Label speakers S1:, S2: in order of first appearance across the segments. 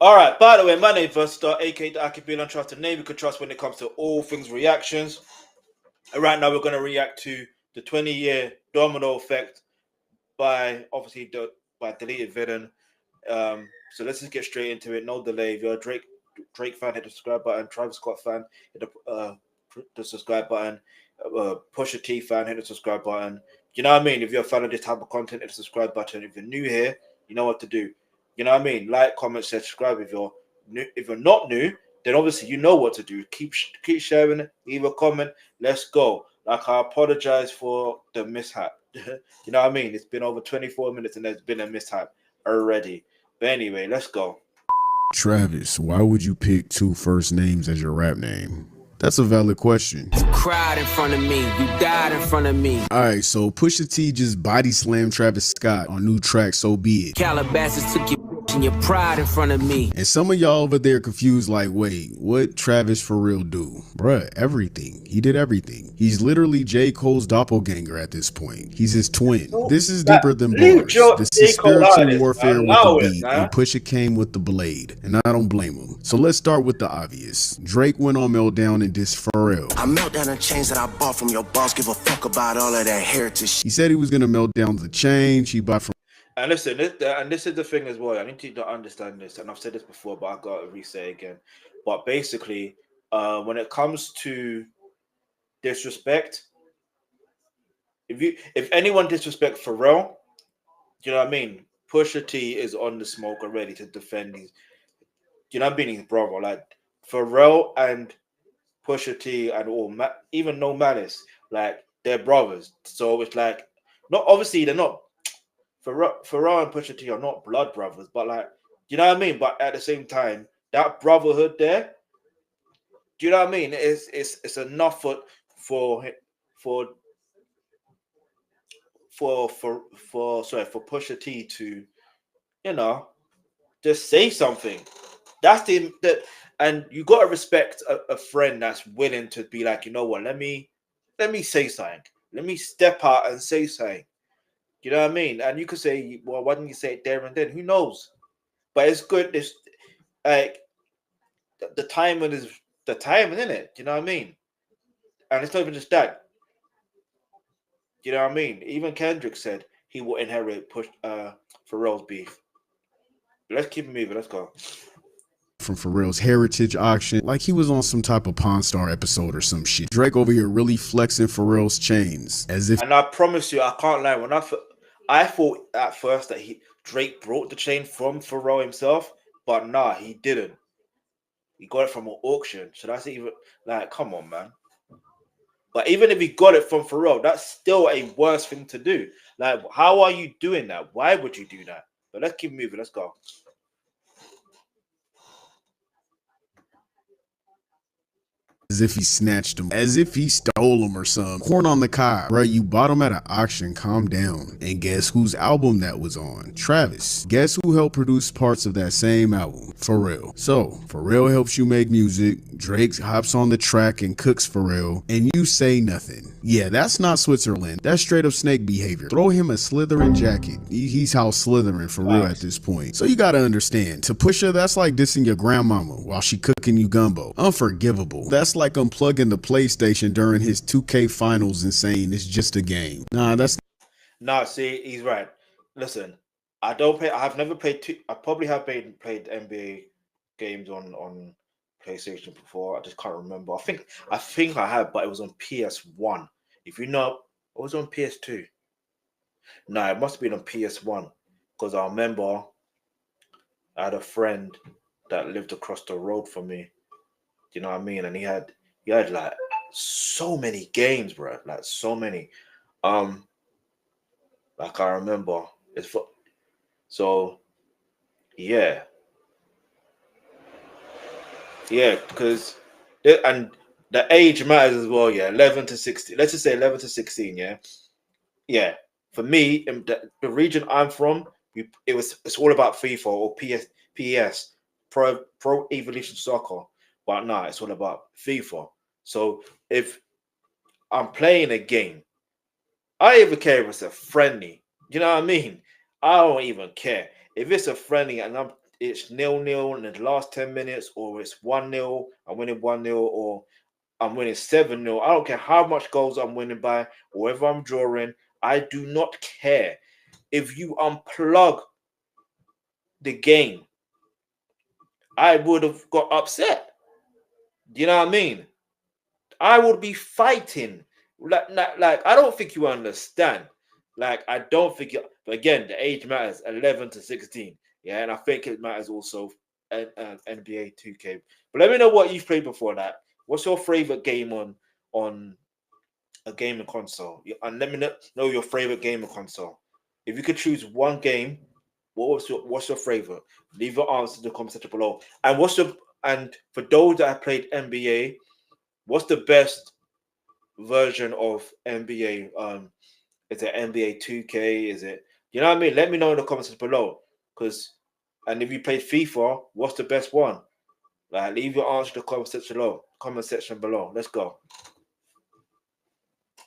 S1: All right. By the way, my name is Versatile, aka the Alkebulan. Trust the name you can trust when it comes to all things reactions. And right now, we're going to react to the 20-year domino effect by obviously by Deleted Villain. So let's just get straight into it. No delay. If you're a Drake fan, hit the subscribe button. Travis Scott fan, hit the subscribe button. Pusha T fan, hit the subscribe button. You know what I mean? If you're a fan of this type of content, hit the subscribe button. If you're new here, you know what to do. You know what I mean? Like, comment, share, subscribe. If you're new, if you're not new, then obviously you know what to do. Keep sharing it. Leave a comment. Let's go. Like, I apologize for the mishap. You know what I mean? It's been over 24 minutes and there's been a mishap already. But anyway, let's go.
S2: Travis, why would you pick two first names as your rap name? That's a valid question.
S3: You cried in front of me, you died in front of me.
S2: Alright, so Pusha T just body slammed Travis Scott on new track So Be It.
S3: Calabasas took your and your pride in front of me.
S2: And some of y'all over there confused like, wait, what Travis for real do? Bruh, everything. He did everything. He's literally J. Cole's doppelganger at this point. He's his twin. This is deeper than bars. This is spiritual warfare with the beat, and Pusha came with the blade, and I don't blame him. So let's start with the obvious. Drake went on Meltdown and dissed Pharrell.
S4: I melt down the chains that I bought from your boss, give a fuck about all of that heritage.
S2: He said he was gonna melt down the change he bought from.
S1: And listen, this is the thing as well. I need you to understand this, and I've said this before, but I got to re-say it again. But basically, when it comes to disrespect, if anyone disrespect Pharrell, you know what I mean? Pusha T is on the smoke already to defend his, you know what I mean? His brother, like Pharrell and Pusha T and all, even No Malice, like they're brothers. So it's like, not obviously they're not. Pharrell and Pusha T are not blood brothers, but like, you know what I mean? But at the same time, that brotherhood there, do you know what I mean? It's enough for Pusha T to, you know, just say something. That's and you gotta respect a friend that's willing to be like, you know what, let me say something. Let me step out and say something. You know what I mean? And you could say, well, why didn't you say it there and then? Who knows? But it's good. It's like the timing is the timing, isn't it? You know what I mean? And it's not even just that. You know what I mean? Even Kendrick said he will inherit Pharrell's beef. But let's keep it moving. Let's go.
S2: From Pharrell's heritage auction, like he was on some type of Pawn Star episode or some shit. Drake over here really flexing Pharrell's chains as if.
S1: And I promise you, I can't lie. When I thought at first that Drake brought the chain from Pharrell himself, but nah, he didn't. He got it from an auction. So that's even like, come on, man. But even if he got it from Pharrell, that's still a worse thing to do. Like, how are you doing that? Why would you do that? But let's keep moving. Let's go.
S2: As if he snatched them, as if he stole them or something. Corn on the cob. Bro, you bought them at an auction, calm down. And guess whose album that was on? Travis. Guess who helped produce parts of that same album? Pharrell. So, Pharrell helps you make music, Drake hops on the track and cooks Pharrell, and you say nothing. Yeah, that's not Switzerland. That's straight up snake behavior. Throw him a Slytherin jacket. He's House Slytherin for real at this point. So you gotta understand, to Pusha, that's like dissing your grandmama while she cooking you gumbo. Unforgivable. That's like unplugging the PlayStation during his 2K finals and saying it's just a game. Nah, that's.
S1: Nah, see, he's right. Listen, I don't pay. I've never played. I probably have played NBA games on PlayStation before. I just can't remember. I think I have, but it was on PS1. If you know, it was on PS2. No, it must have been on PS1 because I remember I had a friend that lived across the road from me. You know what I mean? And he had like so many games, bro. Like so many. Like I remember so yeah. Yeah, because and the age matters as well, yeah. 11 to 16. Let's just say 11 to 16, yeah. Yeah. For me, in the region I'm from, it's all about FIFA or PES, Pro Evolution Soccer. But nah, it's all about FIFA. So if I'm playing a game, I don't even care if it's a friendly. You know what I mean? I don't even care. If it's a friendly and it's 0-0 in the last 10 minutes, or it's 1-0, I'm winning 1-0, or I'm winning 7-0. I don't care how much goals I'm winning by, or whether I'm drawing. I do not care. If you unplug the game, I would have got upset. You know what I mean? I would be fighting. Like I don't think you understand. Like, I don't think you, but again, the age matters, 11 to 16. Yeah, and I think it matters also NBA 2K. But let me know what you've played before that. What's your favorite game on a gaming console? And let me know your favorite gaming console. If you could choose one game, what's your favorite? Leave your answer in the comment section below. And for those that have played NBA, what's the best version of NBA? Is it NBA 2K? Is it, you know what I mean? Let me know in the comments below. And if you play FIFA, what's the best one? Like, leave your answer in the comment section below. Let's go.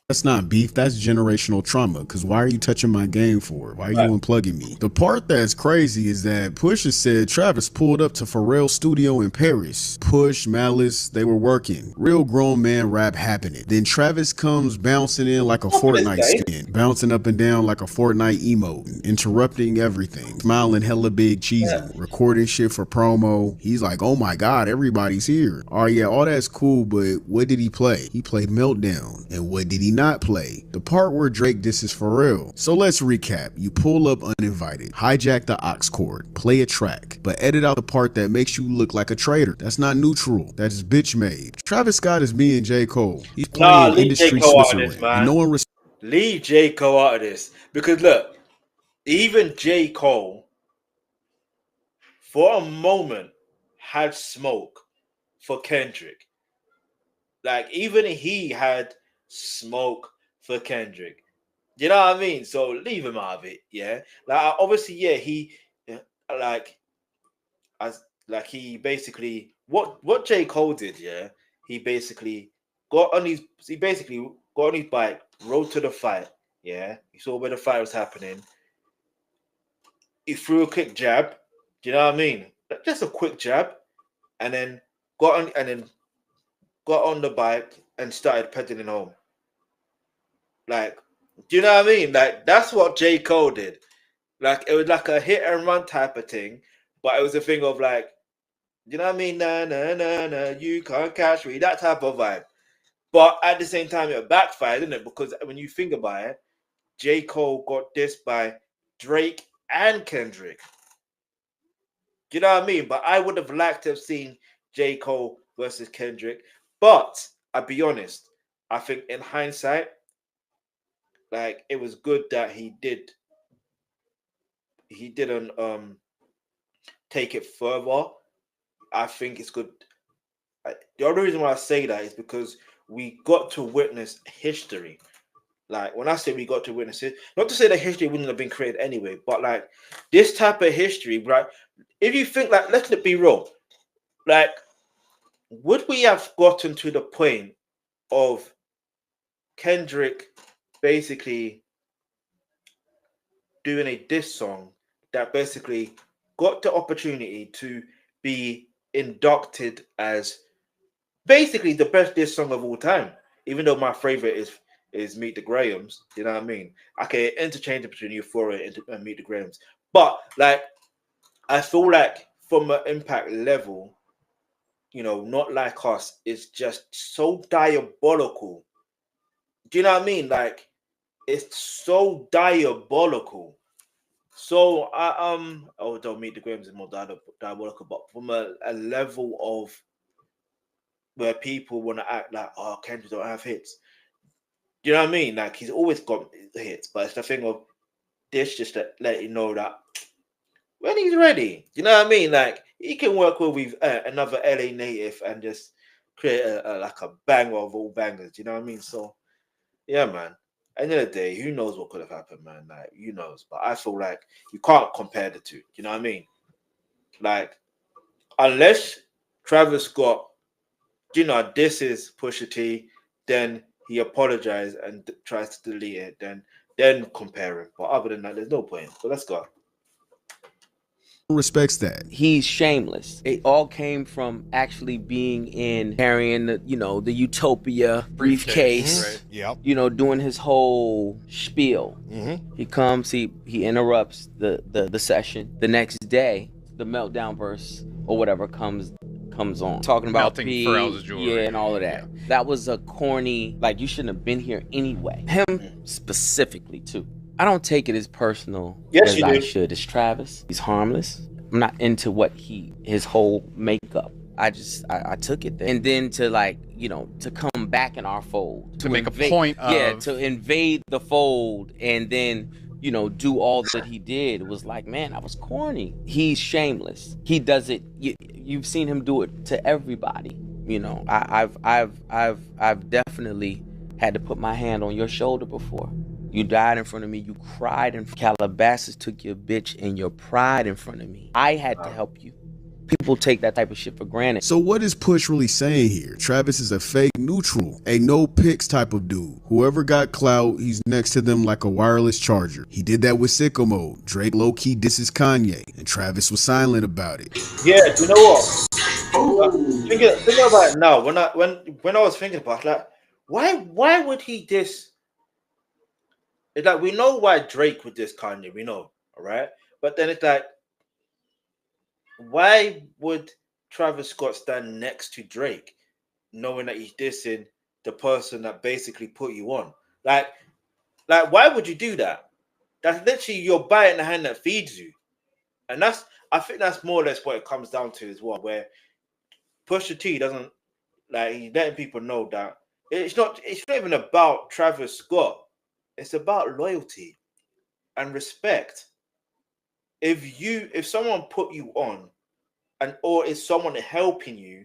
S2: That's not beef, that's generational trauma. Because why are you touching my game for? Why are you unplugging me? The part that's crazy is that Pusha said Travis pulled up to Pharrell's studio in Paris. Push, Malice, they were working. Real grown man rap happening. Then Travis comes bouncing in like a Fortnite skin. Bouncing up and down like a Fortnite emote. Interrupting everything. Smiling hella big cheesy. Recording shit for promo. He's like, oh my god, everybody's here. Oh yeah, all that's cool, but what did he play? He played Meltdown. And what did he not play? The part where Drake-dissed Pharrell. So let's recap. You pull up uninvited, hijack the aux cord, play a track, but edit out the part that makes you look like a traitor. That's not neutral. That is bitch made. Travis Scott is being J. Cole. He's playing industry Switzerland. And no one
S1: leave J. Cole out of this. Because look, even J. Cole, for a moment, had smoke for Kendrick. Like, even he had smoke for Kendrick. You know what I mean? So leave him out of it, yeah. Like, obviously, yeah, he he basically what J. Cole did, yeah. He basically got on his bike, rode to the fight, yeah. He saw where the fight was happening. He threw a quick jab. Do you know what I mean? Just a quick jab, and then got on the bike and started pedaling home. Like, do you know what I mean? Like, that's what J. Cole did. Like, it was like a hit and run type of thing, but it was a thing of like, you know what I mean? Nah, nah, nah, nah, you can't catch me. That type of vibe. But at the same time, it backfired, didn't it? Because when you think about it, J. Cole got dissed by Drake and Kendrick. Do you know what I mean? But I would have liked to have seen J. Cole versus Kendrick. But I'll be honest, I think in hindsight, like, it was good that he didn't take it further. I think it's good. The only reason why I say that is because we got to witness history. Like, when I say we got to witness it, not to say that history wouldn't have been created anyway, but like this type of history, right? If you think, like, let's be real, like, would we have gotten to the point of Kendrick basically doing a diss song that basically got the opportunity to be inducted as basically the best diss song of all time, even though my favorite is Meet the Grahams? You know what I mean? I can interchange it between Euphoria and Meet the Grahams, but like, I feel like from an impact level, you know, Not Like Us is just so diabolical. Do you know what I mean? Like, it's so diabolical. So don't Meet the Grahams is more diabolical, but from a level of where people want to act like, oh, Kendrick don't have hits. Do you know what I mean? Like, he's always got hits, but it's the thing of this, just to let you know that when he's ready, you know what I mean? Like, he can work with another LA native and just create like a banger of all bangers. You know what I mean? So yeah, man. At the end of the day, who knows what could have happened, man? Like, who knows? But I feel like you can't compare the two. You know what I mean? Like, unless Travis Scott, you know, this is Pusha T, then he apologized and tries to delete it, then compare it. But other than that, there's no point. So let's go.
S2: respects that.
S3: He's shameless. It all came from actually being in carrying the, the Utopia briefcase.
S5: Right. Yep.
S3: Doing his whole spiel. He comes, he interrupts the session. The next day, the meltdown verse or whatever comes on, talking about
S5: Melting Pharrell's jewelry.
S3: and all of that. That was a corny, like, you shouldn't have been here anyway. Him specifically too. I don't take it as personal as I should. It's Travis. He's harmless. I'm not into his whole makeup. I took it there. And then to to come back in our fold.
S5: To make a point of...
S3: Yeah, to invade the fold and then, do all that he did. It was like, man, I was corny. He's shameless. He does it. You've seen him do it to everybody. I've definitely had to put my hand on your shoulder before. You died in front of me. You cried in Calabasas took your bitch and your pride in front of me. I had to help you. People take that type of shit for granted.
S2: So what is Push really saying here? Travis is a fake neutral, a no pics type of dude. Whoever got clout, he's next to them like a wireless charger. He did that with Sicko Mode. Drake low-key disses Kanye, and Travis was silent about it.
S1: Yeah, do you know what? Think about it now. When I was thinking about it, like, why would he diss? It's like, we know why Drake would diss Kanye, we know, all right? But then it's like, why would Travis Scott stand next to Drake, knowing that he's dissing the person that basically put you on? Like, why would you do that? That's literally your biting the hand that feeds you, and I think that's more or less what it comes down to as well. Where Pusha T doesn't he's letting people know that it's not even about Travis Scott. It's about loyalty and respect. If someone put you on, or is someone helping you,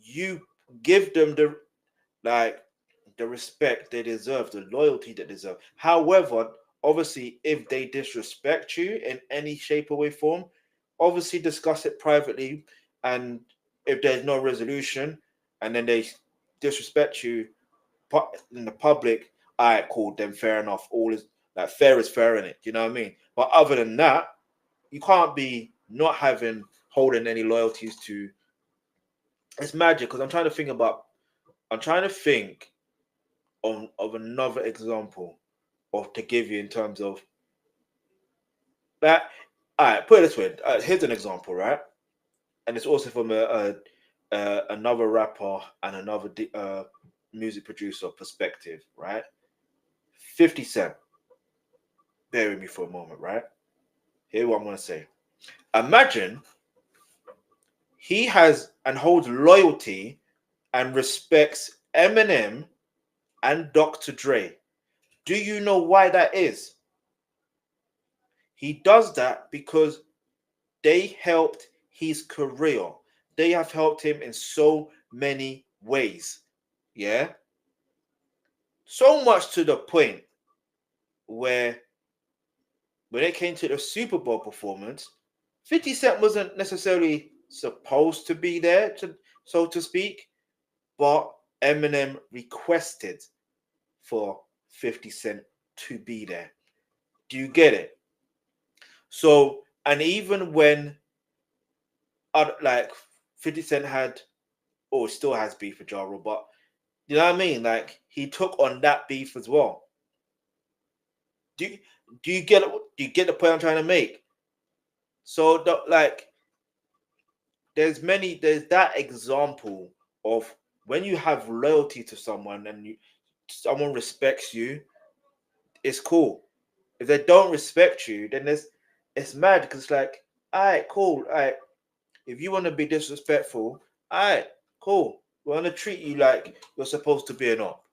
S1: you give them the respect they deserve, the loyalty they deserve. However, obviously, if they disrespect you in any shape or way form, obviously discuss it privately. And if there's no resolution, and then they disrespect you in the public, all right, cool, then fair enough. All is fair is fair in it. You know what I mean? But other than that, you can't be not holding any loyalties to. It's magic, because I'm trying to think of another example to give you in terms of that. All right, put it this way. Here's an example, right? And it's also from another rapper and another music producer perspective, right? 50 Cent. Bear with me for a moment, right? Here's what I'm going to say. Imagine he has and holds loyalty and respects Eminem and Dr. Dre. Do you know why that is? He does that because they helped his career. They have helped him in so many ways. Yeah? So much to the point where when it came to the Super Bowl performance, 50 Cent wasn't necessarily supposed to be there, so to speak, but Eminem requested for 50 Cent to be there. Do you get it? So, and even when 50 Cent had, or still has beef with Ja Rule, but you know what I mean? Like, he took on that beef as well. Do you get it? Do you get the point I'm trying to make? So, there's that example of when you have loyalty to someone and someone respects you, it's cool. If they don't respect you, then it's mad, because it's like, all right, cool. All right, if you want to be disrespectful, all right, cool. We want to treat you like you're supposed to be an op.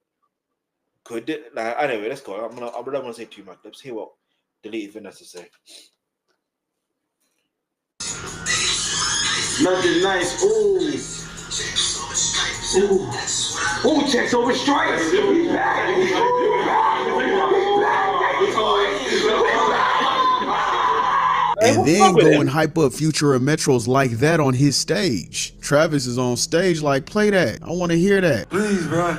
S1: Anyway, let's go. I don't want to say too much. Let's hear what Deleted Vanessa say.
S6: Nothing nice. Ooh. Ooh, checks over stripes. He's back. He's back.
S2: And then go and hype up Future and Metros like that on his stage. Travis is on stage like, play that. I want to hear that.
S6: Please, bro.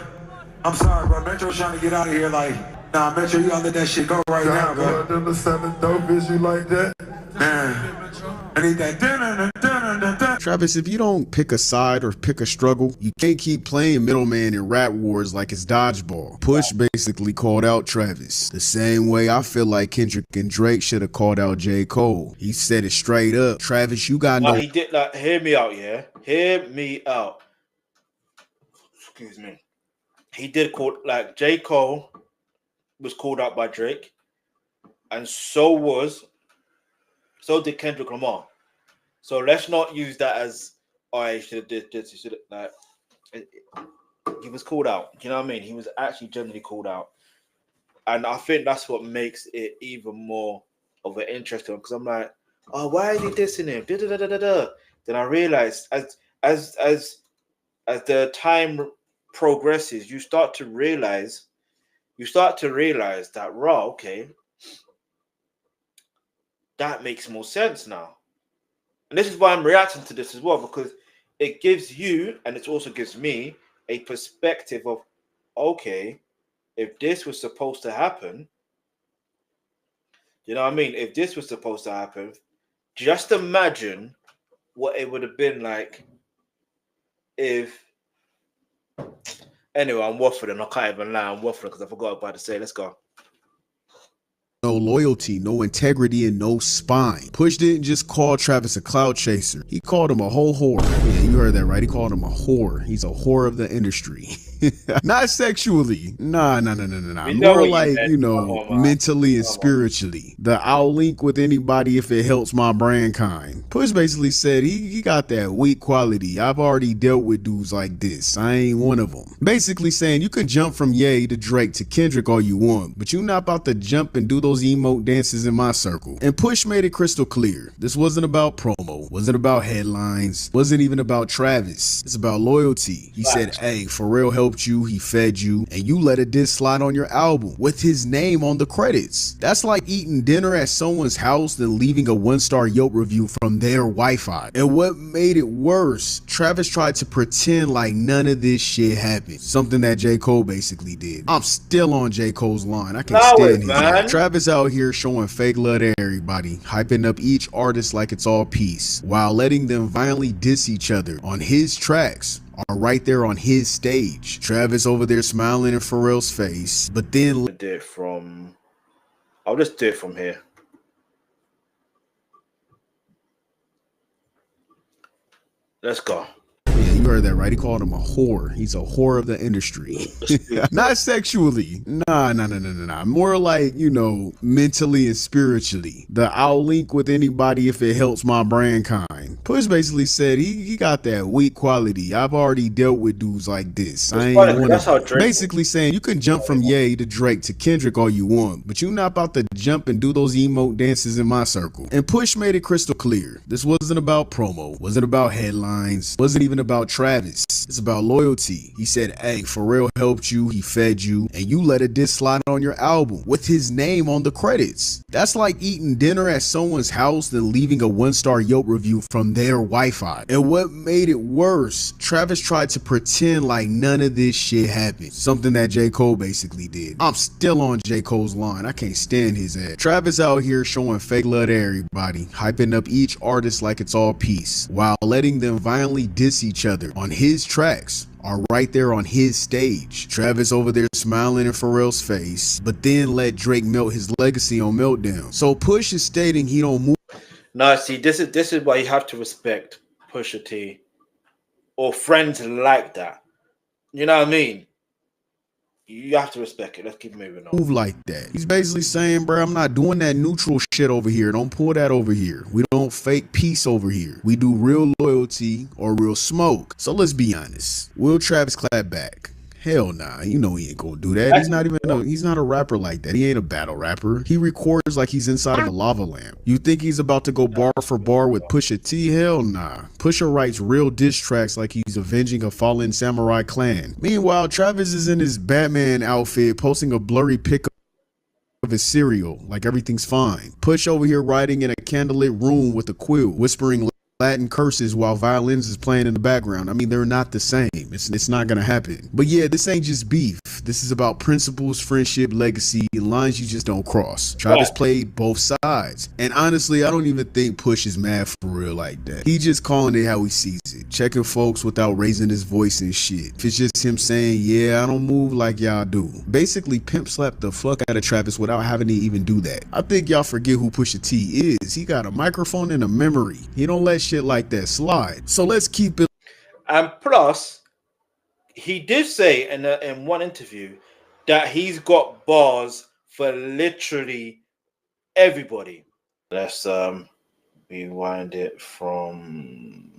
S6: I'm sorry, bro. Metro's trying to get out of here. Nah, Metro, you gotta let that shit go right now, bro.
S7: Them selling dope, is you like that?
S6: Man. And he that dun-dun-dun-dun-dun-dun.
S2: Travis, if you don't pick a side or pick a struggle, you can't keep playing middleman in rap wars like it's dodgeball. Push basically called out Travis the same way I feel like Kendrick and Drake should have called out J. Cole. He said it straight up. Travis, you got no...
S1: He did like, hear me out, yeah? Hear me out. Excuse me. He did call, like, J. Cole was called out by Drake, and so did Kendrick Lamar. So let's not use that as, I should have did this. He should have, like, he was called out. You know what I mean? He was actually generally called out, and I think that's what makes it even more of an interesting. Because I'm like, oh, why is he dissing him? Da, da, da, da, da, da. Then I realized as the time progresses, you start to realize that, raw, okay, that makes more sense now. And this is why I'm reacting to this as well, because it gives you, and it also gives me, a perspective of, okay, if this was supposed to happen, you know what I mean? If this was supposed to happen, just imagine what it would have been like if... Anyway, I'm waffling. I can't even lie. I'm waffling because I forgot about to say. Let's go.
S2: No loyalty, no integrity, and no spine. Push didn't just call Travis a cloud chaser. He called him a whole whore. Yeah, you heard that right. He called him a whore. He's a whore of the industry. Not sexually. Nah. More like, you know, mentally and spiritually. I'll link with anybody if it helps my brand kind. Push basically said he got that weak quality. I've already dealt with dudes like this. I ain't one of them. Basically saying you can jump from Ye to Drake to Kendrick all you want, but you're not about to jump and do those emote dances in my circle. And Push made it crystal clear. This wasn't about promo, wasn't about headlines, wasn't even about Travis. It's about loyalty. He said, hey, Pharrell helped you, he fed you, and you let a diss slide on your album with his name on the credits. That's like eating dinner at someone's house then leaving a 1-star Yelp review from their Wi-Fi. And what made it worse, Travis tried to pretend like none of this shit happened. Something that J. Cole basically did. I'm still on J. Cole's line. I can't stand him. Travis out here showing fake love to everybody, hyping up each artist like it's all peace, while letting them violently diss each other on his tracks are right there on his stage. Travis over there smiling in Pharrell's face, but then
S1: I'll just do it from here. Let's go.
S2: You heard that right. He called him a whore. He's a whore of the industry. Not sexually. Nah. More like, you know, mentally and spiritually. I'll link with anybody if it helps my brand kind. Push basically said he got that weak quality. I've already dealt with dudes like this. I ain't one of them. Basically saying you can jump from Ye to Drake to Kendrick all you want, but you're not about to jump and do those emote dances in my circle. And Push made it crystal clear. This wasn't about promo, wasn't about headlines, wasn't even about Travis. It's about loyalty. He said, hey, Pharrell helped you, he fed you, and you let a diss slide on your album with his name on the credits. That's like eating dinner at someone's house then leaving a 1-star Yelp review from their Wi-Fi. And what made it worse, Travis tried to pretend like none of this shit happened. Something that J. Cole basically did. I'm still on J. Cole's line. I can't stand his ass. Travis out here showing fake love to everybody, hyping up each artist like it's all peace, while letting them violently diss each other on his tracks are right there on his stage. Travis over there smiling in Pharrell's face, but then let Drake melt his legacy on Meltdown. So Push is stating he don't move.
S1: Now, see, this is why you have to respect Pusha T or friends like that. You know what I mean? You have to respect it. Let's keep moving on.
S2: Move like that. He's basically saying, bro, I'm not doing that neutral shit over here. Don't pull that over here. We don't fake peace over here. We do real loyalty or real smoke. So let's be honest. Will Travis clap back? Hell nah, you know he ain't gonna do that. He's not a rapper like that. He ain't a battle rapper. He records like he's inside of a lava lamp. You think he's about to go bar for bar with Pusha T? Hell nah. Pusha writes real diss tracks like he's avenging a fallen samurai clan. Meanwhile, Travis is in his Batman outfit posting a blurry pic of his cereal like everything's fine. Push over here writing in a candlelit room with a quill, whispering Latin curses while violins is playing in the background. I mean, they're not the same. It's not gonna happen. But yeah, this ain't just beef. This is about principles, friendship, legacy, and lines you just don't cross. Travis played both sides. And honestly, I don't even think Push is mad for real like that. He just calling it how he sees it. Checking folks without raising his voice and shit. If it's just him saying, yeah, I don't move like y'all do. Basically, pimp slapped the fuck out of Travis without having to even do that. I think y'all forget who Pusha T is. He got a microphone and a memory. He don't let shit like that slide. So let's keep it.
S1: And plus, he did say in one interview that he's got bars for literally everybody. Let's rewind it from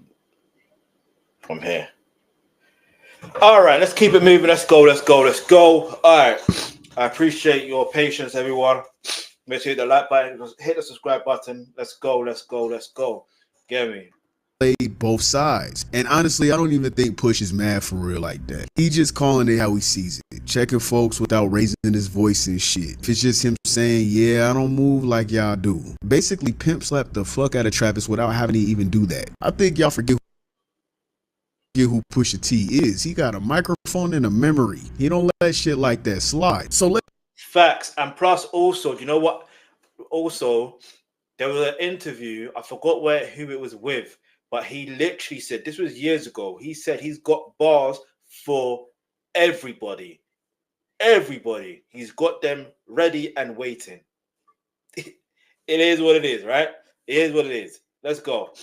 S1: here. All right, let's keep it moving. Let's go. All right. I appreciate your patience, everyone. Make sure you hit the like button, hit the subscribe button. Let's go. Get me.
S2: Played both sides. And honestly, I don't even think Push is mad for real like that. He just calling it how he sees it. Checking folks without raising his voice and shit. If it's just him saying, yeah, I don't move like y'all do. Basically, pimp slapped the fuck out of Travis without having to even do that. I think y'all forget who Pusha T is. He got a microphone and a memory. He don't let shit like that slide. So let
S1: facts. And plus also, you know what? Also, there was an interview. I forgot who it was with, but he literally said, this was years ago. He said he's got bars for everybody. Everybody. He's got them ready and waiting. It is what it is, right? It is what it is. Let's go.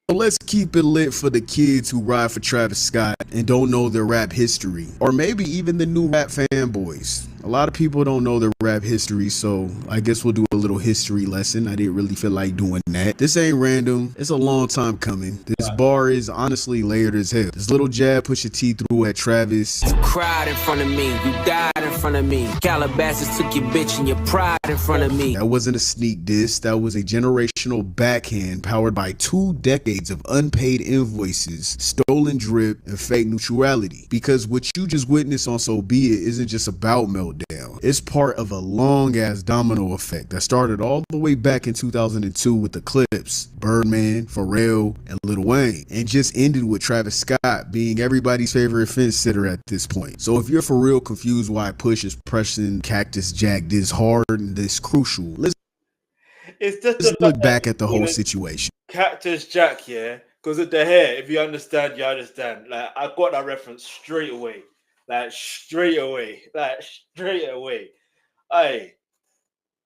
S2: Let's keep it lit for the kids who ride for Travis Scott and don't know their rap history, or maybe even the new rap fanboys. A lot of people don't know their rap history, so I guess we'll do a little history lesson. I didn't really feel like doing that. This ain't random. It's a long time coming. This bar is honestly layered as hell. This little jab Pusha T threw at Travis.
S7: You cried in front of me. You died in front of me. Calabasas took your bitch and your pride in front of me.
S2: That wasn't a sneak diss. That was a generational backhand powered by 2 decades of unpaid invoices, stolen drip, and fake neutrality. Because what you just witnessed on So Be It isn't just about meltdown. It's part of a long-ass domino effect that started all the way back in 2002 with the Clipse, Birdman, Pharrell, and Lil Wayne, and just ended with Travis Scott being everybody's favorite fence sitter at this point. So if you're for real confused why Push is pressing Cactus Jack this hard and this crucial, let's look back at the whole situation.
S1: Cactus Jack, yeah, because of the hair. If you understand, you understand. Like, I got that reference straight away. Hey,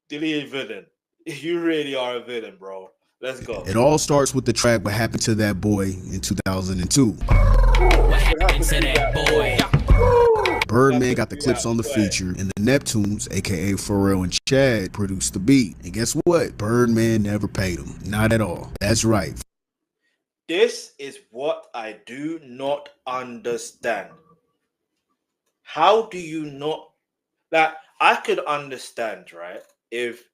S1: delete villain. You really are a villain, bro. Let's go.
S2: It all starts with the track What Happened to That Boy in 2002.
S7: What happened to that boy?
S2: Birdman got the Clipse on the feature, and the Neptunes, aka Pharrell and Chad, produced the beat. And guess what? Birdman never paid him. Not at all. That's right.
S1: This is what I do not understand. How do you not? Like, I could understand, right, if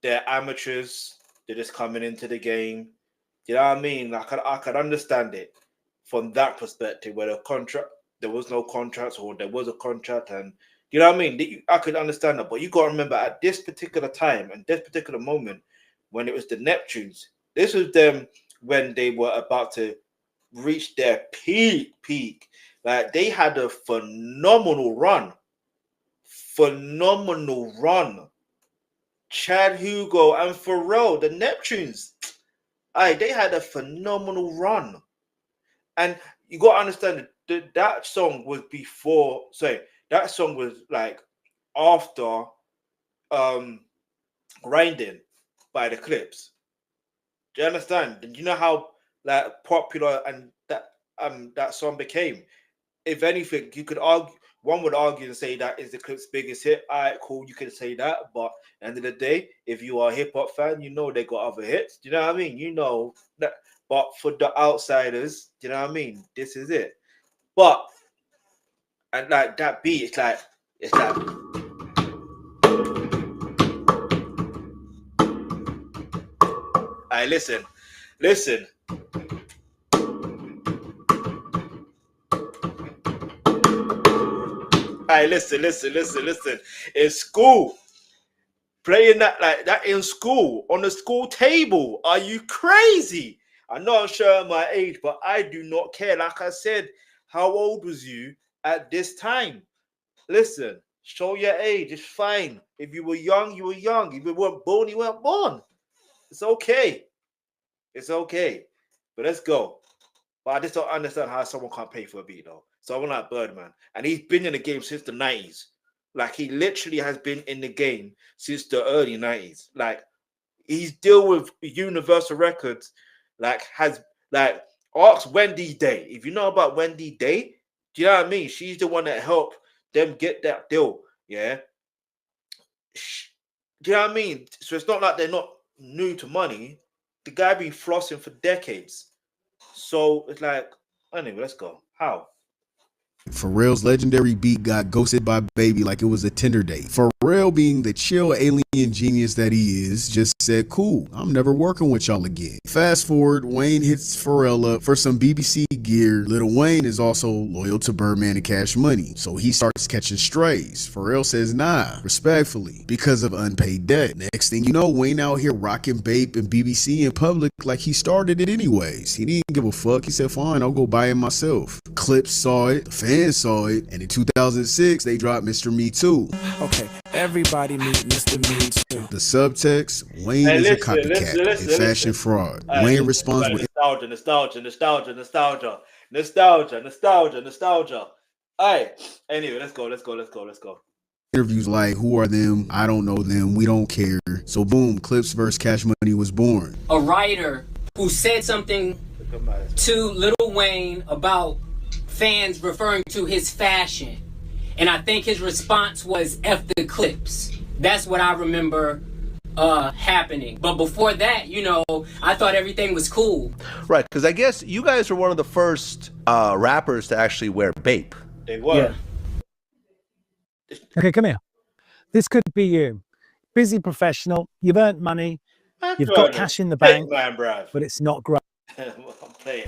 S1: they're amateurs, they're just coming into the game. You know what I mean? I could understand it from that perspective, where there was no contract, or there was a contract, and you know what I mean? I could understand that. But you got to remember, at this particular time and this particular moment, when it was the Neptunes, this was them when they were about to reach their peak. Like, they had a phenomenal run. Chad, Hugo, and Pharrell, the Neptunes, they had a phenomenal run. And you got to understand that song was before, that song was like after Grinding by the Clipse. Do you understand? Do you know how like popular and that song became? If anything, one would argue and say that is the Clipse biggest hit. All right, cool, you can say that, but at the end of the day, if you are a hip-hop fan, you know they got other hits. Do you know what I mean? You know that, but for the outsiders, do you know what I mean? This is it. But, and like that beat, it's like all right, listen. Hey, listen. In school, playing that like that in school, on the school table. Are you crazy? I know I'm showing my age, but I do not care. Like I said, how old was you at this time. Listen, show your age. It's fine. If you were young, you were young. If you weren't born, you weren't born. It's okay. It's okay. But let's go. But I just don't understand how someone can't pay for a beat, though. Someone like Birdman. And he's been in the game since the 90s. Like, he literally has been in the game since the early 90s. Like, he's deal with Universal Records. Like, ask Wendy Day. If you know about Wendy Day, do you know what I mean? She's the one that helped them get that deal. Yeah. Do you know what I mean? So it's not like they're not new to money. The guy been flossing for decades. So it's like, anyway, let's go. How?
S2: Pharrell's legendary beat got ghosted by Baby like it was a Tinder date. Pharrell, being the chill alien genius that he is, just said, cool, I'm never working with y'all again. Fast forward, Wayne hits Pharrell up for some BBC gear. Lil Wayne is also loyal to Birdman and Cash Money, so he starts catching strays. Pharrell says nah, respectfully, because of unpaid debt. Next thing you know, Wayne out here rocking Bape and BBC in public like he started it anyways. He didn't give a fuck. He said, fine, I'll go buy it myself. Clipse saw it, the fans saw it, and in 2006, they dropped Mr. Me Too.
S8: Okay, everybody meet Mr. Me Too.
S2: The subtext, Wayne is a copycat and fashion fraud. Wayne responds with
S1: nostalgia. Alright, anyway, let's go.
S2: Interviews like, who are them? I don't know them. We don't care. So boom, Clipse vs. Cash Money was born.
S9: A writer who said something to Lil Wayne about fans referring to his fashion. And I think his response was F the Clipse. That's what I remember happening. But before that, you know, I thought everything was cool.
S10: Right, because I guess you guys were one of the first rappers to actually wear Bape.
S1: They were.
S11: Yeah. Okay, come here. This could be you. Busy professional, you've earned money, you've got cash in the bank, but it's not great.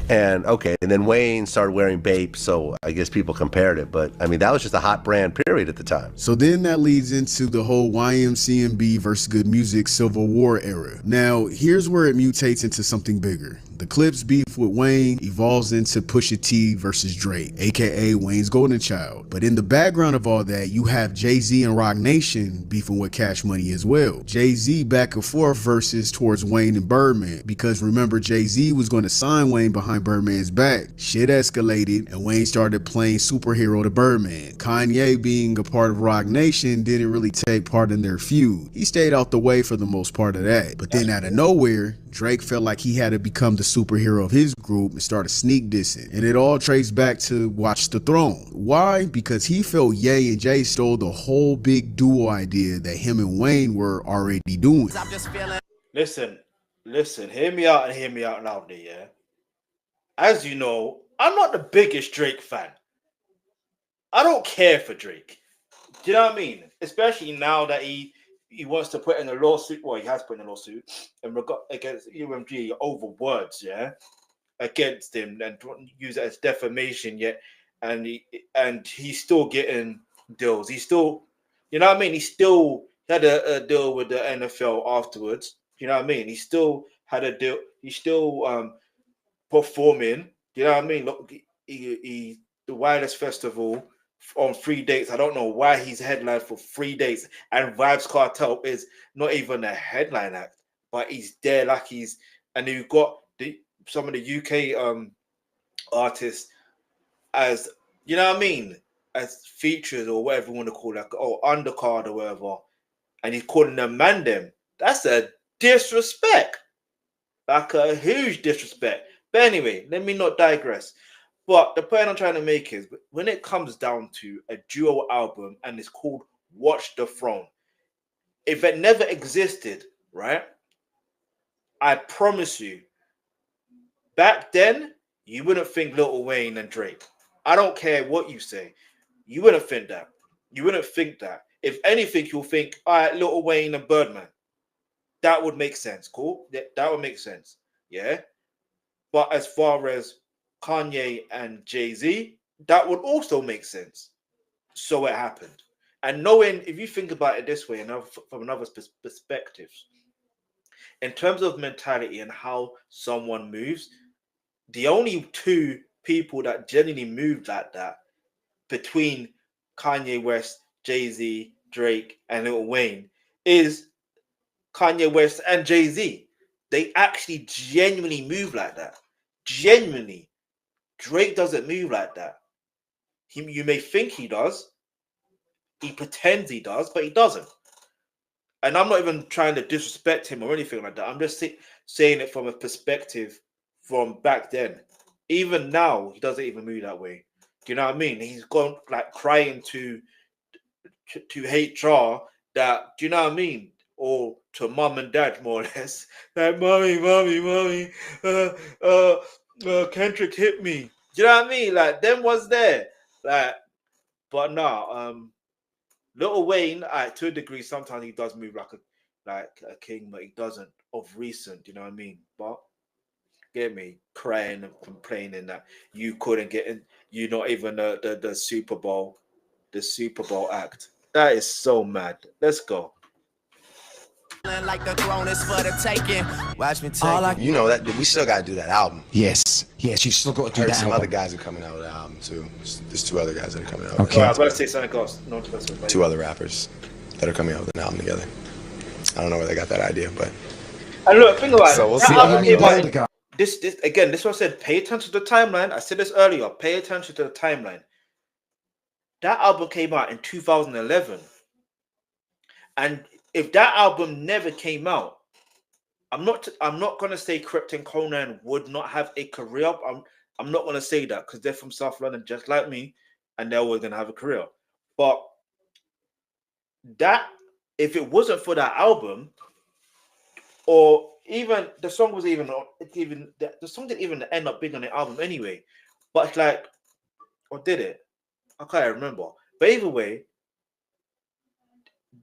S10: And okay, and then Wayne started wearing Bape, so I guess people compared it, but I mean that was just a hot brand period at the time.
S2: So then that leads into the whole YMCMB versus Good Music Civil War era. Now here's where it mutates into something bigger. The Clipse beef with Wayne evolves into Pusha T versus Drake, aka Wayne's golden child. But in the background of all that, you have Jay-Z and Roc Nation beefing with Cash Money as well. Jay-Z back and forth versus towards Wayne and Birdman, because remember, Jay-Z was going to sign Wayne behind Birdman's back. Shit escalated and Wayne started playing superhero to Birdman. Kanye, being a part of Roc Nation, didn't really take part in their feud. He stayed out the way for the most part of that. But then out of nowhere, Drake felt like he had to become the superhero of his group and started sneak dissing. And it all traced back to Watch the Throne. Why? Because he felt Ye and Jay stole the whole big duo idea that him and Wayne were already doing.
S1: Listen, hear me out and hear me out loudly, yeah? As you know, I'm not the biggest Drake fan. I don't care for Drake. Do you know what I mean? Especially now that he wants to put in a lawsuit. Well, he has put in a lawsuit against UMG over words, yeah, against him, and use it as defamation. Yet, and he's still getting deals. He's still, you know what I mean? He still had a deal with the NFL afterwards. You know what I mean? He still had a deal. He's still performing. You know what I mean? Look, he the Wireless Festival on 3 dates. I don't know why he's headlined for 3 dates, and Vybz Kartel is not even a headline act, but he's there like he's. And you've got some of the UK artists as, you know what I mean, as features or whatever you want to call it, or undercard or whatever, and he's calling them man them. That's a disrespect, like a huge disrespect. But anyway, let me not digress. But the point I'm trying to make is, when it comes down to a duo album and it's called Watch the Throne, if it never existed, right, I promise you, back then, you wouldn't think Lil Wayne and Drake. I don't care what you say. You wouldn't think that. You wouldn't think that. If anything, you'll think, all right, Lil Wayne and Birdman. That would make sense. Cool? That would make sense. Yeah? But as far as Kanye and Jay-Z, that would also make sense. So it happened. And knowing, if you think about it this way, from another perspective, in terms of mentality and how someone moves, the only two people that genuinely moved like that between Kanye West, Jay-Z, Drake, and Lil Wayne is Kanye West and Jay-Z. They actually genuinely move like that. Genuinely. Drake doesn't move like that. You may think he does. He pretends he does, but he doesn't. And I'm not even trying to disrespect him or anything like that. I'm just saying it from a perspective from back then. Even now, he doesn't even move that way. Do you know what I mean? He's gone like crying to HR that, do you know what I mean? Or to mom and dad, more or less. Like, mommy, Kendrick hit me. Do you know what I mean? Like, them was there. Like, but no, Lil Wayne, to a degree, sometimes he does move like a king, but he doesn't of recent, you know what I mean? But get me crying and complaining that you couldn't get in, you're not even the Super Bowl act. That is so mad. Let's go.
S4: Like the throne is for the taking. Watch me take it. You know that we still gotta do that album.
S12: Yes, you still got to do that.
S4: Some
S12: album.
S4: other guys are coming out with the album too. There's 2 other guys that are coming out.
S1: Okay, I was about to say something else. No,
S4: 2 other rappers that are coming out with an album together. I don't know where they got that idea, but.
S1: And look, think about it.
S4: So we'll see.
S1: This again. This is what I said. Pay attention to the timeline. I said this earlier. Pay attention to the timeline. That album came out in 2011, and if that album never came out, I'm not gonna say Clipse and Conan would not have a career. I'm not gonna say that because they're from South London just like me, and they're always gonna have a career. But that, if it wasn't for that album, or even the song was the song didn't even end up big on the album anyway. But it's like, or did it? I can't remember. But either way,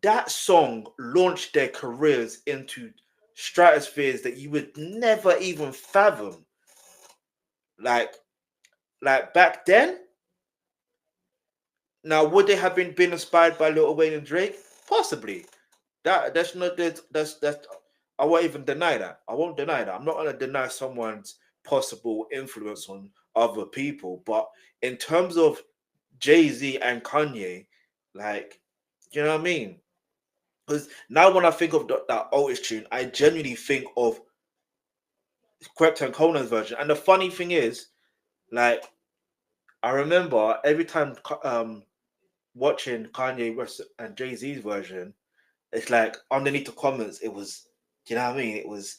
S1: that song launched their careers into stratospheres that you would never even fathom. Like back then. Now, would they have been inspired by Lil Wayne and Drake? Possibly. That's I won't even deny that. I won't deny that. I'm not gonna deny someone's possible influence on other people, but in terms of Jay-Z and Kanye, like, you know what I mean? Because now when I think of that Otis tune, I genuinely think of Clipse and Conan's version. And the funny thing is, like, I remember every time watching Kanye West and Jay-Z's version, it's like underneath the comments, it was, you know what I mean? It was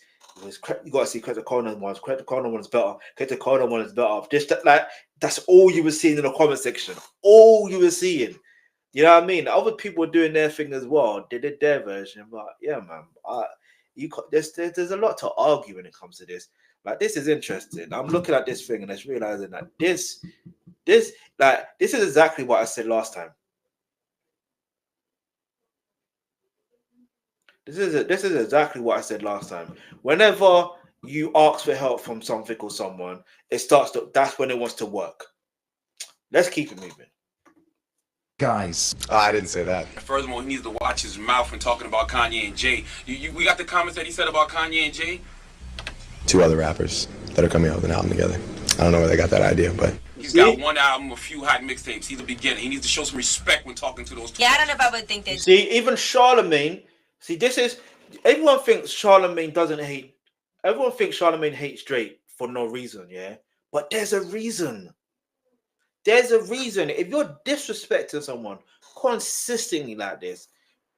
S1: you got to see Clipse and Conan ones. Clipse and Conan one is better. Clipse and Conan one is better. Just like that's all you were seeing in the comment section. All you were seeing. You know what I mean? Other people were doing their thing as well. They did their version, but yeah, man. There's a lot to argue when it comes to this. Like, this is interesting. I'm looking at this thing and just realizing that this is exactly what I said last time. This is exactly what I said last time. Whenever you ask for help from something or someone, that's when it wants to work. Let's keep it moving.
S12: Guys.
S4: Oh, I didn't say that.
S13: Furthermore, he needs to watch his mouth when talking about Kanye and Jay. We got the comments that he said about Kanye and Jay?
S4: 2 other rappers that are coming out with an album together. I don't know where they got that idea, but...
S13: He's got one album, a few hot mixtapes. He's the beginning. He needs to show some respect when talking to those two.
S14: Yeah, I don't know if I would think that...
S1: See, even Charlemagne... See, this is... Everyone thinks Charlemagne doesn't hate... Everyone thinks Charlemagne hates Drake for no reason, yeah? But there's a reason. There's a reason. If you're disrespecting someone consistently like this,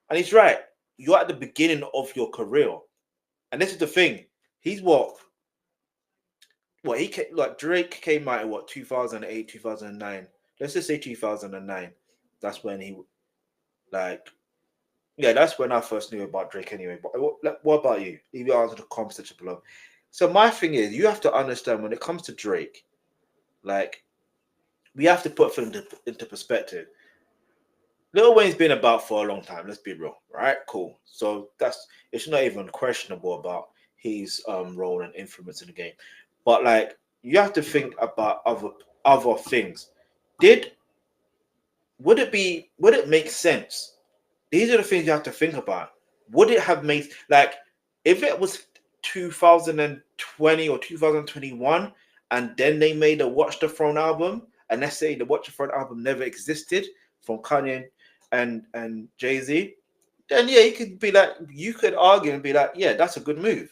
S1: and he's right, you're at the beginning of your career. And this is the thing. He's Drake came out in 2008, 2009. Let's just say 2009. That's when that's when I first knew about Drake anyway. But what about you? Leave your answer in the comment section below. So my thing is, you have to understand when it comes to Drake, like, we have to put things into perspective. Lil Wayne's been about for a long time. Let's be real, right? Cool. So it's not even questionable about his role and influence in the game. But like, you have to think about other things. Would it make sense? These are the things you have to think about. Would it have made, like, if it was 2020 or 2021 and then they made a Watch the Throne album and let's say the Watch the Throne album never existed from Kanye and Jay-Z, then yeah, you could argue and be like, yeah, that's a good move.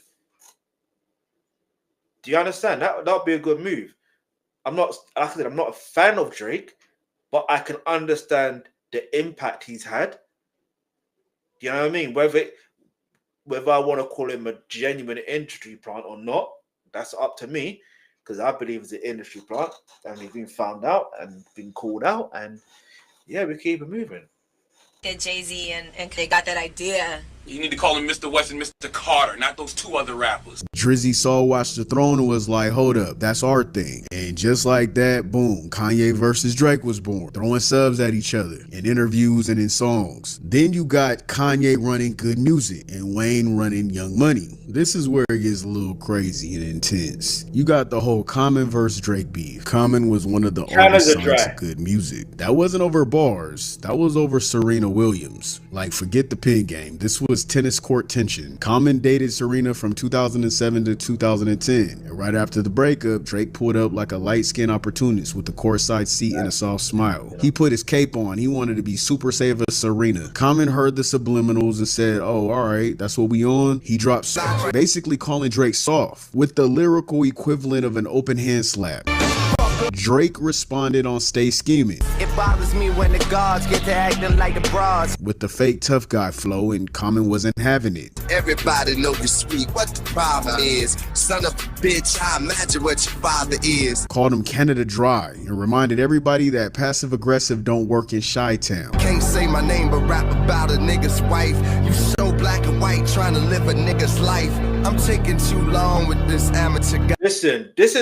S1: Do you understand? That'd be a good move. I'm not a fan of Drake, but I can understand the impact he's had. You know what I mean? Whether I want to call him a genuine industry plant or not, that's up to me, because I believe it's an industry plant and he's been found out and been called out, and yeah, we keep it moving.
S14: Jay-Z and they got that idea.
S13: You need to call him Mr. West and Mr. Carter, not those two other rappers.
S2: Drizzy saw Watch the Throne and was like, hold up, that's our thing. And just like that, boom, Kanye versus Drake was born, throwing subs at each other in interviews and in songs. Then you got Kanye running Good Music and Wayne running Young Money. This is where it gets a little crazy and intense. You got the whole Common versus Drake beef. Common was one of the artists signed to Good Music. That wasn't over bars, that was over Serena Williams. Like, forget the pin game. This was tennis court tension. Common dated Serena from 2007 to 2010. And right after the breakup, Drake pulled up like a light-skinned opportunist with a courtside seat and a soft smile. He put his cape on. He wanted to be Super Saiyan Serena. Common heard the subliminals and said, oh, all right, that's what we on. He dropped soft, basically calling Drake soft, with the lyrical equivalent of an open hand slap. Drake responded on Stay Scheming.
S4: It bothers me when the gods get to acting like the bras.
S2: With the fake tough guy flow, and Common wasn't having it.
S4: Everybody know you're sweet. What the problem is? Son of a bitch, I imagine what your father is.
S2: Called him Canada Dry and reminded everybody that passive aggressive don't work in Chi-Town.
S4: Can't say my name but rap about a nigga's wife. You so black and white trying to live a nigga's life. I'm taking too long with this amateur guy.
S1: Listen, this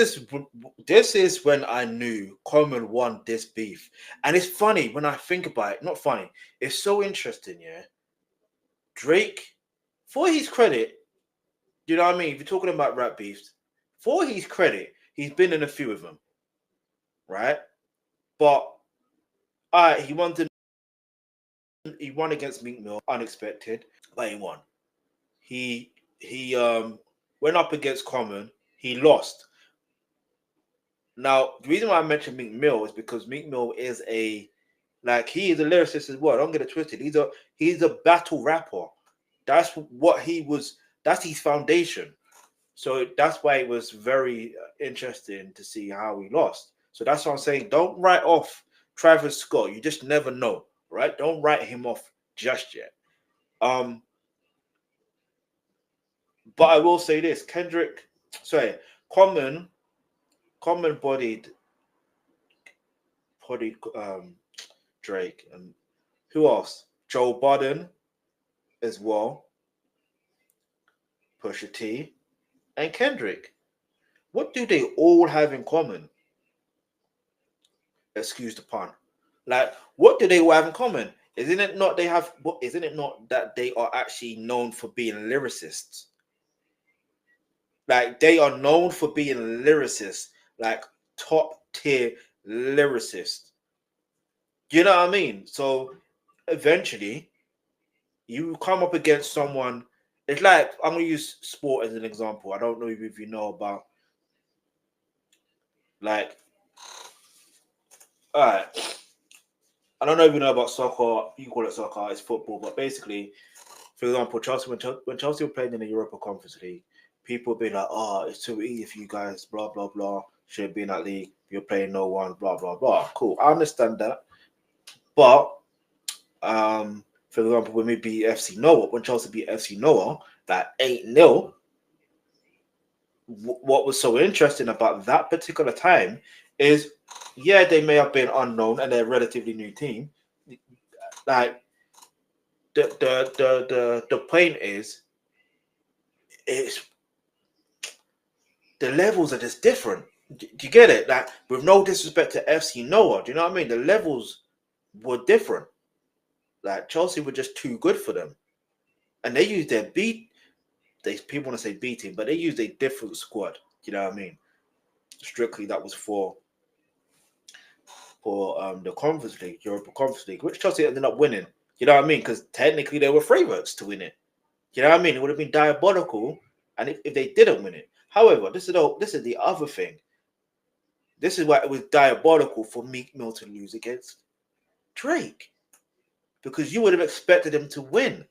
S1: is when I knew Common won this beef. And it's funny when I think about it. Not funny. It's so interesting, yeah. Drake, for his credit, you know what I mean? If you're talking about rap beefs, for his credit, he's been in a few of them, right? But he won against Meek Mill, unexpected, but he won. He went up against Common, he lost. Now, the reason why I mentioned Meek Mill is because Meek Mill is he is a lyricist as well. Don't get it twisted. He's a battle rapper. That's what he was. That's his foundation. So that's why it was very interesting to see how he lost. So that's what I'm saying. Don't write off Travis Scott. You just never know, right? Don't write him off just yet. But I will say this: Common bodied Drake, and who else? Joe Budden as well, Pusha T, and Kendrick. What do they all have in common? Excuse the pun. Like, what do they all have in common? Isn't it not that they are actually known for being lyricists? Like, they are known for being lyricists, like top tier lyricists. You know what I mean? So eventually you come up against someone. It's like, I'm going to use sport as an example. I don't know if you know about, like, all right, I don't know if you know about soccer. You call it soccer, it's football. But basically, for example, Chelsea, when Chelsea were playing in the Europa Conference League, people would be like, oh, it's too easy for you guys, blah, blah, blah. Shouldn't be in that league. You're playing no one, blah, blah, blah. Cool. I understand that. But, for example, when we beat FC Noah, when Chelsea beat FC Noah, that 8-0, what was so interesting about that particular time is, yeah, they may have been unknown and they're a relatively new team. Like, the point is the levels are just different. Do you get it? Like, with no disrespect to FC Noah, do you know what I mean? The levels were different. Like, Chelsea were just too good for them. And they used their people want to say B team, but they used a different squad. Do you know what I mean? Strictly, that was for the Conference League, Europa Conference League, which Chelsea ended up winning. You know what I mean? Because technically they were favourites to win it. You know what I mean? It would have been diabolical, and if they didn't win it. However, this is the other thing. this is why it was diabolical for Meek Mill to lose against Drake, because you would have expected him to win,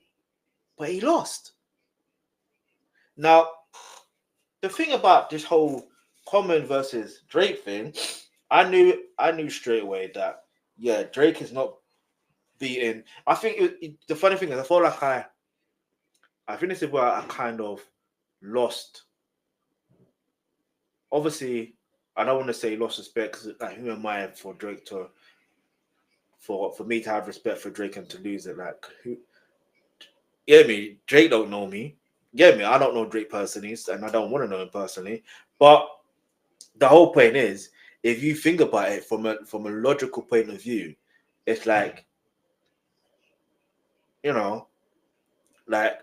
S1: but he lost. Now, the thing about this whole Common versus Drake thing, I knew straight away that Drake is not beating. I think the funny thing is I feel like I think this is where I kind of lost. Obviously, I don't want to say lost respect, because like, who am I for Drake to for me to have respect for Drake and to lose it? Like, who? Yeah, me. Drake don't know me. Yeah, me. I don't know Drake personally, and I don't want to know him personally. But the whole point is, if you think about it from a logical point of view, it's like, you know, like,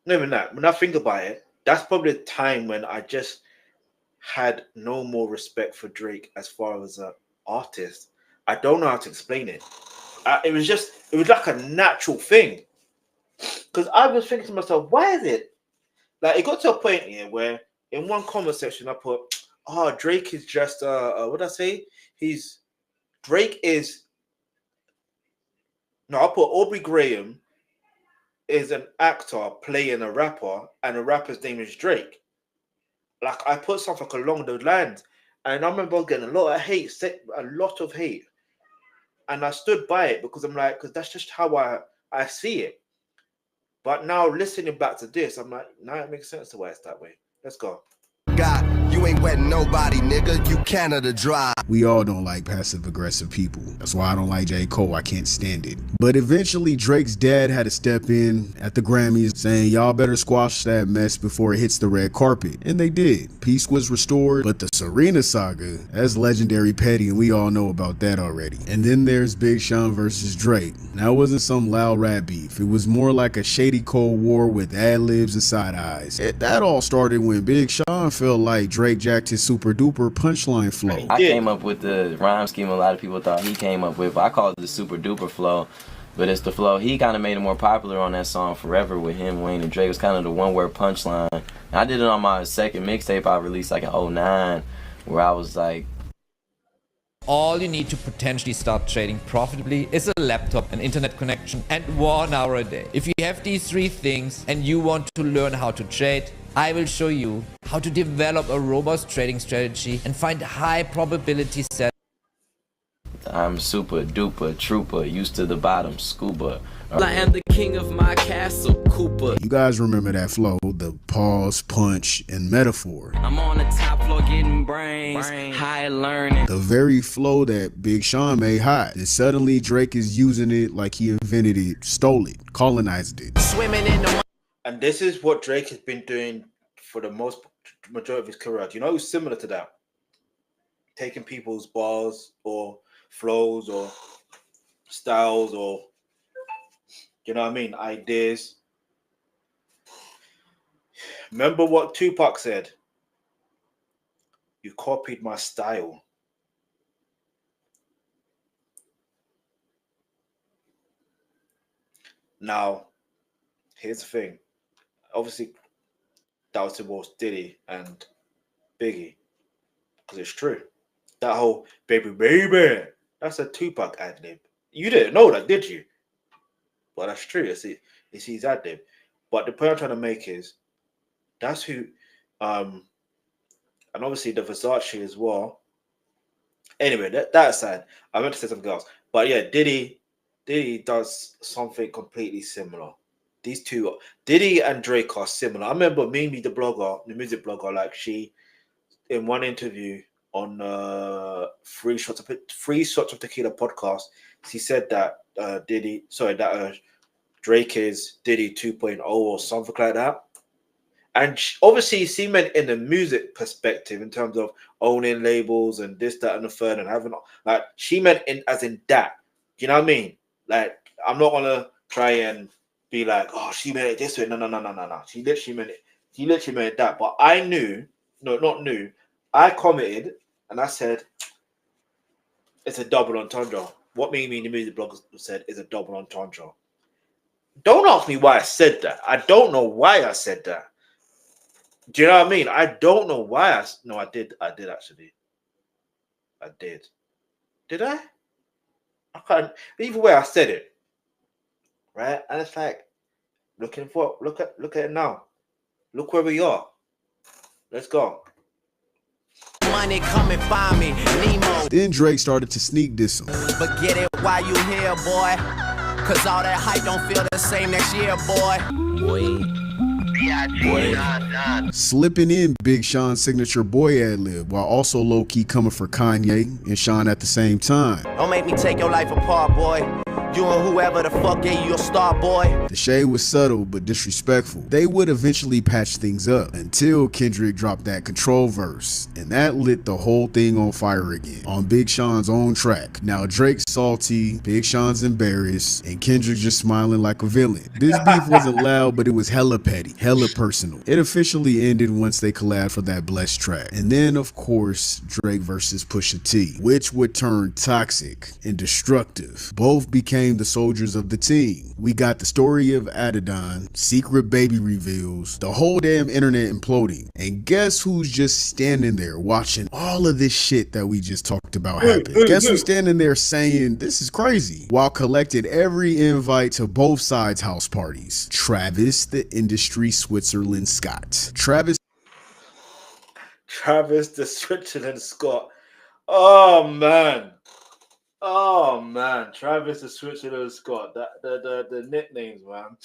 S1: no, even that. When I think about it, that's probably the time when I just had no more respect for Drake as far as an artist. I don't know how to explain it. It was like a natural thing. Because I was thinking to myself, why is it? Like, it got to a point here where in one comment section I put, Drake is just, what did I say? I put Aubrey Graham is an actor playing a rapper, and the rapper's name is Drake. Like, I put something along those lines, and I remember getting a lot of hate, and I stood by it because I'm like, because that's just how I see it. But now listening back to this, I'm like, now it makes sense to why it's that way. Let's go.
S4: God, you ain't wetting nobody, nigga. You Canada dry.
S2: We all don't like passive aggressive people. That's why I don't like J. Cole. I can't stand it. But eventually Drake's dad had to step in at the Grammys saying, y'all better squash that mess before it hits the red carpet. And they did. Peace was restored. But the Serena saga, that's legendary petty, and we all know about that already. And then there's Big Sean versus Drake. Now, it wasn't some loud rap beef. It was more like a shady Cold War with ad-libs and side eyes. That all started when Big Sean felt like Drake jacked his super duper punchline flow.
S15: I came up with the rhyme scheme a lot of people thought he came up with, but I call it the super duper flow. But it's the flow. He kind of made it more popular on that song Forever with him, Wayne, and Drake. It was kind of the one word punchline. And I did it on my second mixtape I released like in 2009, where I was like,
S16: all you need to potentially start trading profitably is a laptop, an internet connection, and 1 hour a day. If you have these three things and you want to learn how to trade, I will show you how to develop a robust trading strategy and find high probability sell.
S15: I'm super duper trooper, used to the bottom scuba.
S7: I am the king of my castle, Cooper.
S2: You guys remember that flow, the pause, punch, and metaphor.
S7: I'm on the top floor getting brains, high learning.
S2: The very flow that Big Sean made hot. And suddenly Drake is using it like he invented it, stole it, colonized it.
S7: Swimming in the...
S1: And this is what Drake has been doing for the majority of his career. Do you know who's similar to that? Taking people's bars or flows or styles or, you know what I mean, ideas. Remember what Tupac said? You copied my style. Now, here's the thing. Obviously, that was towards Diddy and Biggie, because it's true. That whole baby, that's a Tupac ad-lib. You didn't know that, did you? But that's true. It's his ad-lib. But the point I'm trying to make is, that's who, and obviously the Versace as well. Anyway, that aside, I meant to say something else. But yeah, Diddy does something completely similar. These two, Diddy and Drake, are similar. I remember Mimi, the music blogger, like she, in one interview on Free Shots of Tequila podcast, she said that Drake is Diddy 2.0 or something like that. And obviously she meant in the music perspective, in terms of owning labels and this, that, and the third, and having, like, she meant as in that. You know what I mean? Like, I'm not gonna try and be like, oh, she meant it this way. No. She literally meant it. She literally meant that. But I commented and I said, it's a double entendre. What Mimi, the music blogger, said is a double entendre. Don't ask me why I said that. I don't know why I said that. Do you know what I mean? I don't know why I did actually. I did. Did I? I can't. Either way, I said it. Right, and it's like look at it now. Look where we are. Let's go.
S7: Money, come and find me, Nemo.
S2: Then Drake started to sneak diss him.
S7: But get it while you here, boy. Cause all that hype don't feel the same next year, boy.
S2: Slipping in Big Sean's signature boy ad-lib while also low-key coming for Kanye and Sean at the same time.
S7: Don't make me take your life apart, boy. You and whoever the fuck gave you your star, boy.
S2: The shade was subtle but disrespectful. They would eventually patch things up until Kendrick dropped that control verse, and that lit the whole thing on fire again on Big Sean's own track. Now Drake's salty, Big Sean's embarrassed, and Kendrick just smiling like a villain. This beef wasn't loud, but it was hella petty, hella personal. It officially ended once they collabed for that Blessed track. And then of course Drake versus Pusha T, which would turn toxic and destructive. Both became the soldiers of the team. We got the story of Adidon, secret baby reveals, the whole damn internet imploding. And guess who's just standing there watching all of this shit that we just talked about happen? Guess who's standing there saying this is crazy while collecting every invite to both sides' house parties? Travis, the industry Switzerland Scott. Travis
S1: the Switzerland Scott. Oh man, Travis the Switzerland Scott. The nicknames, man.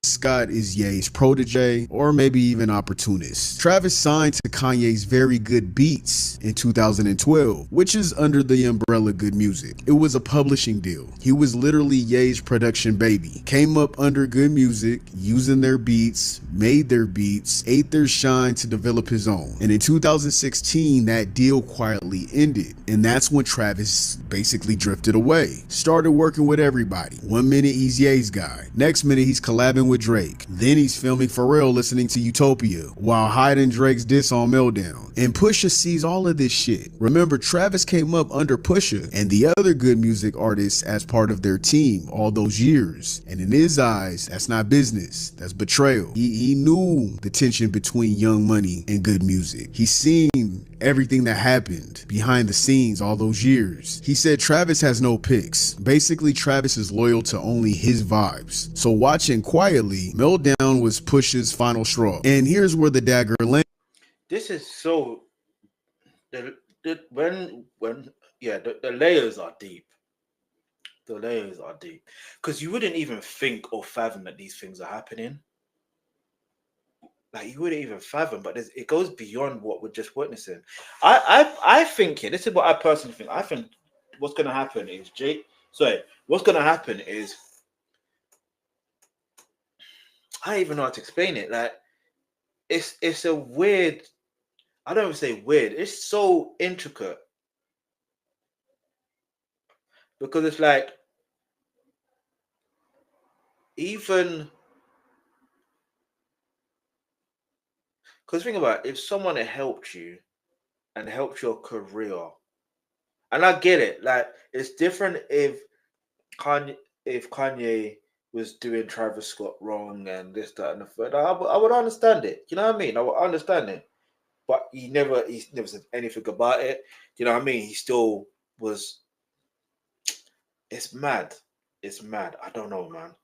S2: Scott is Ye's protege, or maybe even opportunist. Travis signed to Kanye's Very Good Beats in 2012, which is under the umbrella Good Music. It was a publishing deal. He was literally Ye's production baby. Came up under Good Music, using their beats, made their beats, ate their shine to develop his own. And in 2016, that deal quietly ended. And that's when Travis basically drifted away. Started working with everybody. 1 minute he's Ye's guy. Next minute he's collabing with Drake. Then he's filming Pharrell listening to Utopia while hiding Drake's diss on Meltdown. And Pusha sees all of this shit. Remember, Travis came up under Pusha and the other Good Music artists as part of their team all those years. And in his eyes, that's not business. That's betrayal. He knew the tension between Young Money and Good Music. He's seen everything that happened behind the scenes all those years. He said Travis has no picks. Basically, Travis is loyal to only his vibes. So watching quietly, Meltdown was Pusha's final straw. And here's where the dagger lands.
S1: This is so the layers are deep. The layers are deep. Because you wouldn't even think or fathom that these things are happening. Like you wouldn't even fathom, but it goes beyond what we're just witnessing. I think here, this is what I personally think. I think what's gonna happen is I don't even know how to explain it. Like it's a weird, I don't even say weird, it's so intricate. Because it's like even because think about it, if someone had helped you and helped your career, and I get it, like it's different if Kanye was doing Travis Scott wrong and this, that, and the third. I would understand it. You know what I mean? I would understand it. But he never said anything about it. You know what I mean? He still was. It's mad. It's mad. I don't know, man.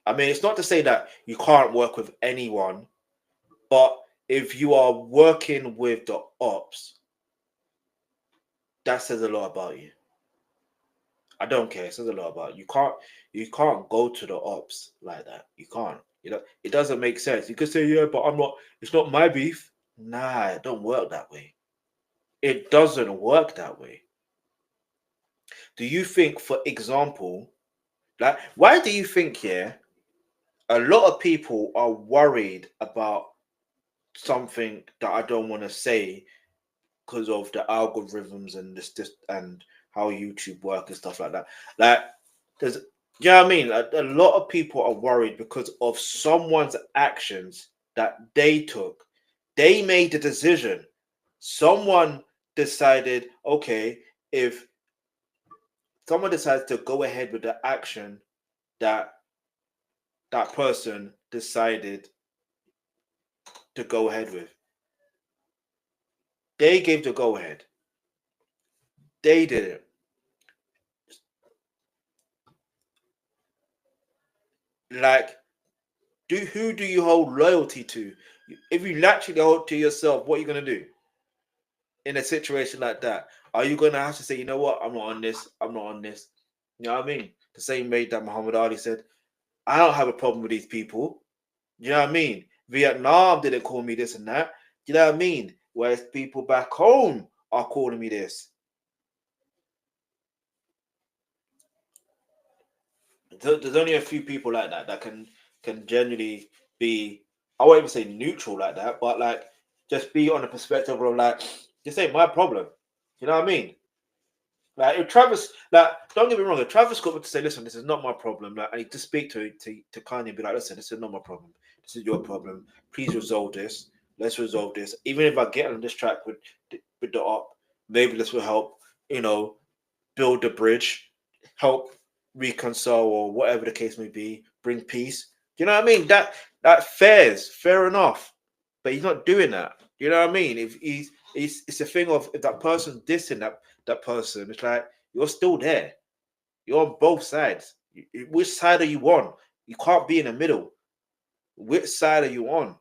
S1: I mean, it's not to say that you can't work with anyone, but if you are working with the ops, that says a lot about you. I don't care. It says a lot about you. You can't go to the ops like that. You can't. You know, it doesn't make sense. You could say, yeah, but I'm not. It's not my beef. Nah, it don't work that way. It doesn't work that way. Do you think, for example, like, why do you think, yeah, a lot of people are worried about something that I don't want to say because of the algorithms and this and how YouTube work and stuff like that? Like, there's, you know what I mean? Like, a lot of people are worried because of someone's actions that they took. They made the decision. Someone decided, okay, if someone decides to go ahead with the action that that person decided to go ahead with. They gave the go ahead. They did it. Like, who do you hold loyalty to? If you naturally hold to yourself, what are you gonna do in a situation like that? Are you gonna have to say, you know what, I'm not on this, I'm not on this? You know what I mean? The same way that Muhammad Ali said, I don't have a problem with these people. You know what I mean? Vietnam didn't call me this and that. You know what I mean? Whereas people back home are calling me this. There's only a few people like that that can genuinely be, I won't even say neutral like that, but like just be on the perspective of like, this ain't my problem. You know what I mean? Like if Travis, like, don't get me wrong, if Travis got to say, listen, this is not my problem, like I need to speak to Kanye and be like, listen, this is not my problem. This is your problem. Please resolve this. Let's resolve this. Even if I get on this track with the op, maybe this will help, you know, build the bridge, help reconcile or whatever the case may be, bring peace. You know what I mean? That fair enough. But he's not doing that. You know what I mean? If it's a thing of if that person's dissing that person, it's like you're still there. You're on both sides. Which side are you on? You can't be in the middle. Which side are you on?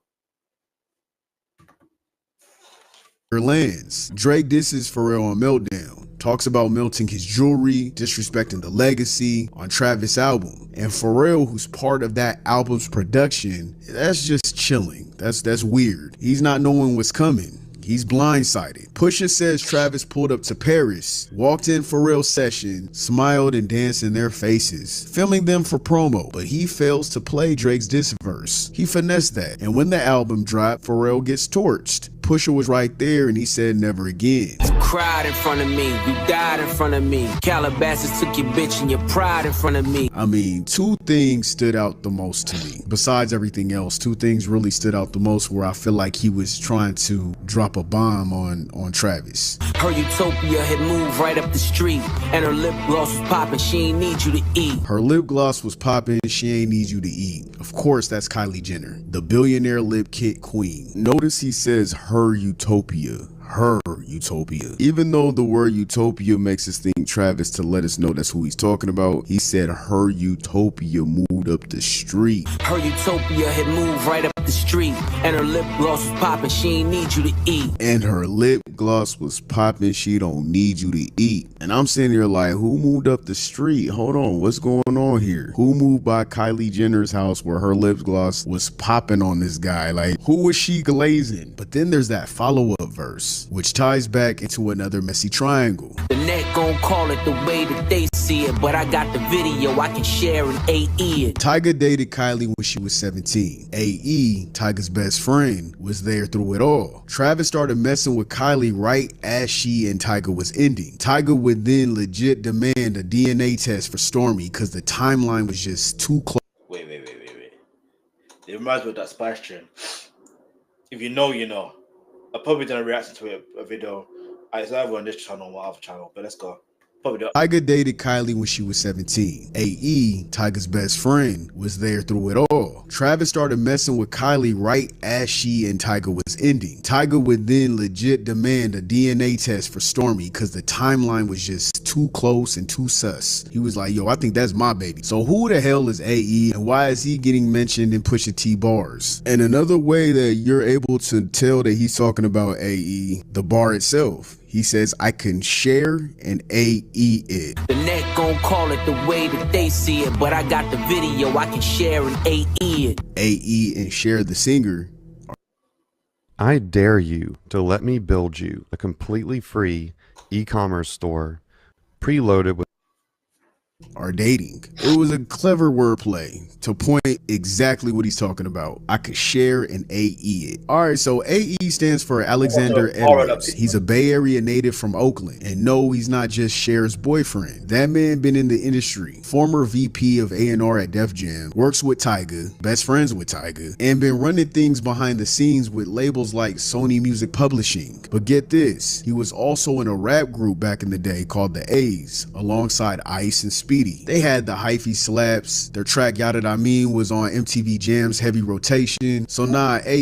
S2: Lands. Drake disses Pharrell on Meltdown. Talks about melting his jewelry, disrespecting the legacy on Travis' album. And Pharrell, who's part of that album's production, that's just chilling. That's weird. He's not knowing what's coming. He's blindsided. Pusha says Travis pulled up to Paris, walked in Pharrell's session, smiled and danced in their faces, filming them for promo, but he fails to play Drake's diss verse. He finessed that, and when the album dropped, Pharrell gets torched. Pusha was right there and he said never again.
S7: You cried in front of me, you died in front of me. Calabasas took your bitch and your pride in front of me.
S2: I mean, two things stood out the most to me. Besides everything else, two things really stood out the most where I feel like he was trying to drop a bomb on Travis.
S7: Her Utopia had moved right up the street, and her lip gloss was popping, she ain't need you to eat.
S2: Her lip gloss was popping, she ain't need you to eat. Of course, that's Kylie Jenner, the billionaire lip kit queen. Notice he says her Utopia. Her Utopia. Even though the word Utopia makes us think Travis to let us know that's who he's talking about, he said her Utopia moved up the street.
S7: Her Utopia had moved right up the street, and her lip gloss was popping, she ain't need you to eat.
S2: And her lip gloss was popping, she don't need you to eat. And I'm sitting here like, who moved up the street? Hold on, what's going on here? Who moved by Kylie Jenner's house where her lip gloss was popping on this guy? Like, who was she glazing? But then there's that follow-up verse, which ties back into another messy triangle.
S7: The net gon' call it the way that they see it, but I got the video I can share in AE it.
S2: Tyga dated Kylie when she was 17. AE, Tyga's best friend, was there through it all. Travis started messing with Kylie right as she and Tyga was ending. Tyga would then legit demand a DNA test for Stormy because the timeline was just too close.
S1: Wait. It reminds me of that Spice Chain. If you know, you know. I probably done a reaction to a video. It's either on this channel or my other channel, but let's go.
S2: Tyga dated Kylie when she was 17. AE, Tyga's best friend, was there through it all. Travis started messing with Kylie right as she and Tyga was ending. Tyga would then legit demand a DNA test for Stormy because the timeline was just too close and too sus. He was like, yo, I think that's my baby. So who the hell is AE and why is he getting mentioned in Pusha T bars? And another way that you're able to tell that he's talking about AE, the bar itself. He says, I can share and AE it.
S7: The net gon' call it the way that they see it, but I got the video I can share and AE it.
S2: AE and share the singer.
S17: I dare you to let me build you a completely free e-commerce store preloaded with
S2: are dating. It was a clever wordplay to point exactly what he's talking about. I could share and AE it. Alright, so AE stands for Alexander Edwards. He's a Bay Area native from Oakland. And no, he's not just Cher's boyfriend. That man been in the industry. Former VP of A&R at Def Jam. Works with Tyga. Best friends with Tyga. And been running things behind the scenes with labels like Sony Music Publishing. But get this. He was also in a rap group back in the day called the A's. Alongside Ice and Speed. Speedy. They had the hyphy slaps. Their track Yada Da Mean was on MTV Jam's heavy rotation. So nah, AE,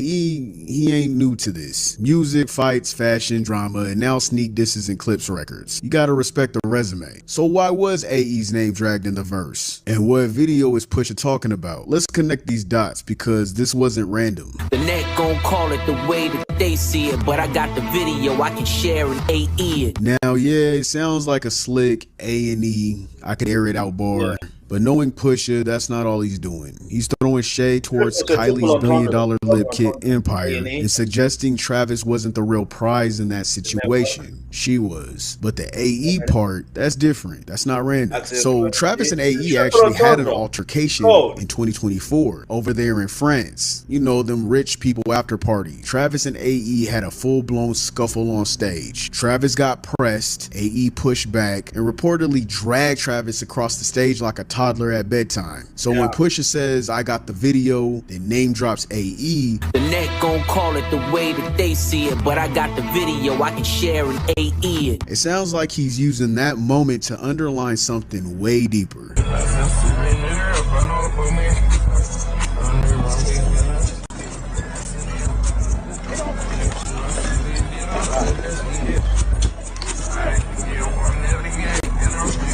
S2: he ain't new to this. Music, fights, fashion, drama, and now sneak disses and Clipse records. You gotta respect the resume. So why was AE's name dragged in the verse? And what video is Pusha talking about? Let's connect these dots because this wasn't random.
S7: The net gon' call it the way that they see it, but I got the video I can share and AE it.
S2: Now, yeah, it sounds like a slick A&E, I could air it out bar. Yeah. But knowing Pusha, that's not all he's doing. He's throwing shade towards Kylie's billion-dollar lip kit empire and suggesting Travis wasn't the real prize in that situation. She was. But the AE part, that's different. That's not random. So Travis and AE actually had an altercation in 2024 over there in France. You know, them rich people after party. Travis and AE had a full-blown scuffle on stage. Travis got pressed, AE pushed back, and reportedly dragged Travis across the stage like a toddler at bedtime. So when Pusha says, I got the video, then name drops AE.
S7: The net gon' call it the way that they see it, but I got the video I can share and AE it.
S2: It sounds like he's using that moment to underline something way deeper.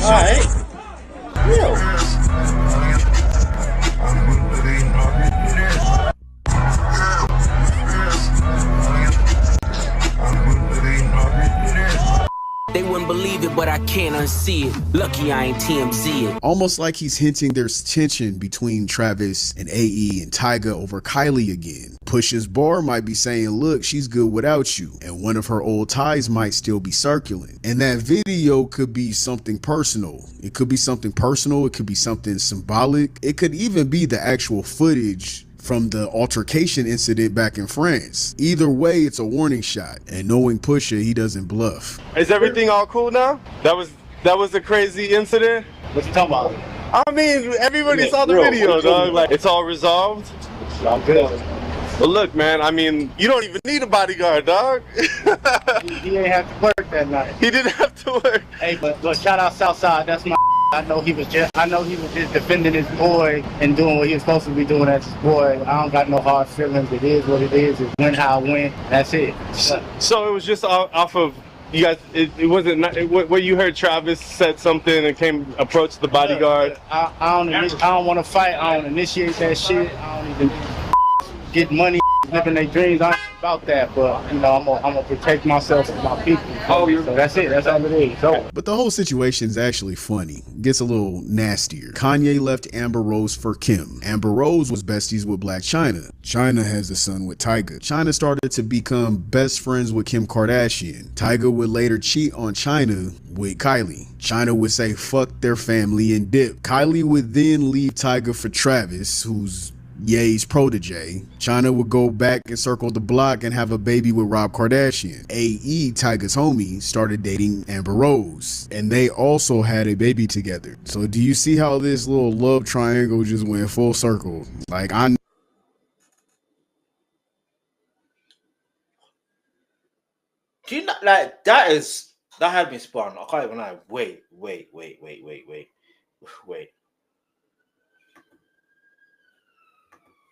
S1: Alright.
S7: They wouldn't believe it, but I can't unsee it. Lucky I ain't TMZ it.
S2: Almost like he's hinting there's tension between Travis and AE and Tyga over Kylie again. Pusha's bar might be saying, look, she's good without you, and one of her old ties might still be circling. And that video could be something personal. It could be something personal, it could be something symbolic. It could even be the actual footage from the altercation incident back in France. Either way, it's a warning shot. And knowing Pusha, he doesn't bluff.
S18: Is everything all cool now? That was a crazy incident?
S19: What you talking about?
S18: I mean, everybody saw the video, dog. Like, it's all resolved?
S19: I'm good.
S18: Well, look, man, I mean, you don't even need a bodyguard, dog.
S19: he ain't have to work that night.
S18: He didn't have to work.
S19: Hey, but shout out Southside, that's my I know he was just defending his boy and doing what he was supposed to be doing as his boy. I don't got no hard feelings. It is what it is. It went how it went. That's it.
S18: So it was just off of you guys. It wasn't what you heard. Travis said something and approached the bodyguard.
S19: I don't want to fight. I don't initiate that shit. I don't even get money, living their dreams. I ain't about that, but you know, I'm gonna protect myself and my people. So that's it. That's all it is. So.
S2: But the whole situation's actually funny. Gets a little nastier. Kanye left Amber Rose for Kim. Amber Rose was besties with Black China. China has a son with Tyga. China started to become best friends with Kim Kardashian. Tyga would later cheat on China with Kylie. China would say fuck their family and dip. Kylie would then leave Tyga for Travis, who's Ye's protege. China would go back and circle the block and have a baby with Rob Kardashian. AE, Tyga's homie, started dating Amber Rose, and they also had a baby together. So do you see how this little love triangle just went full circle? Like,
S1: do you not like that had me spun? I can't even lie. Wait.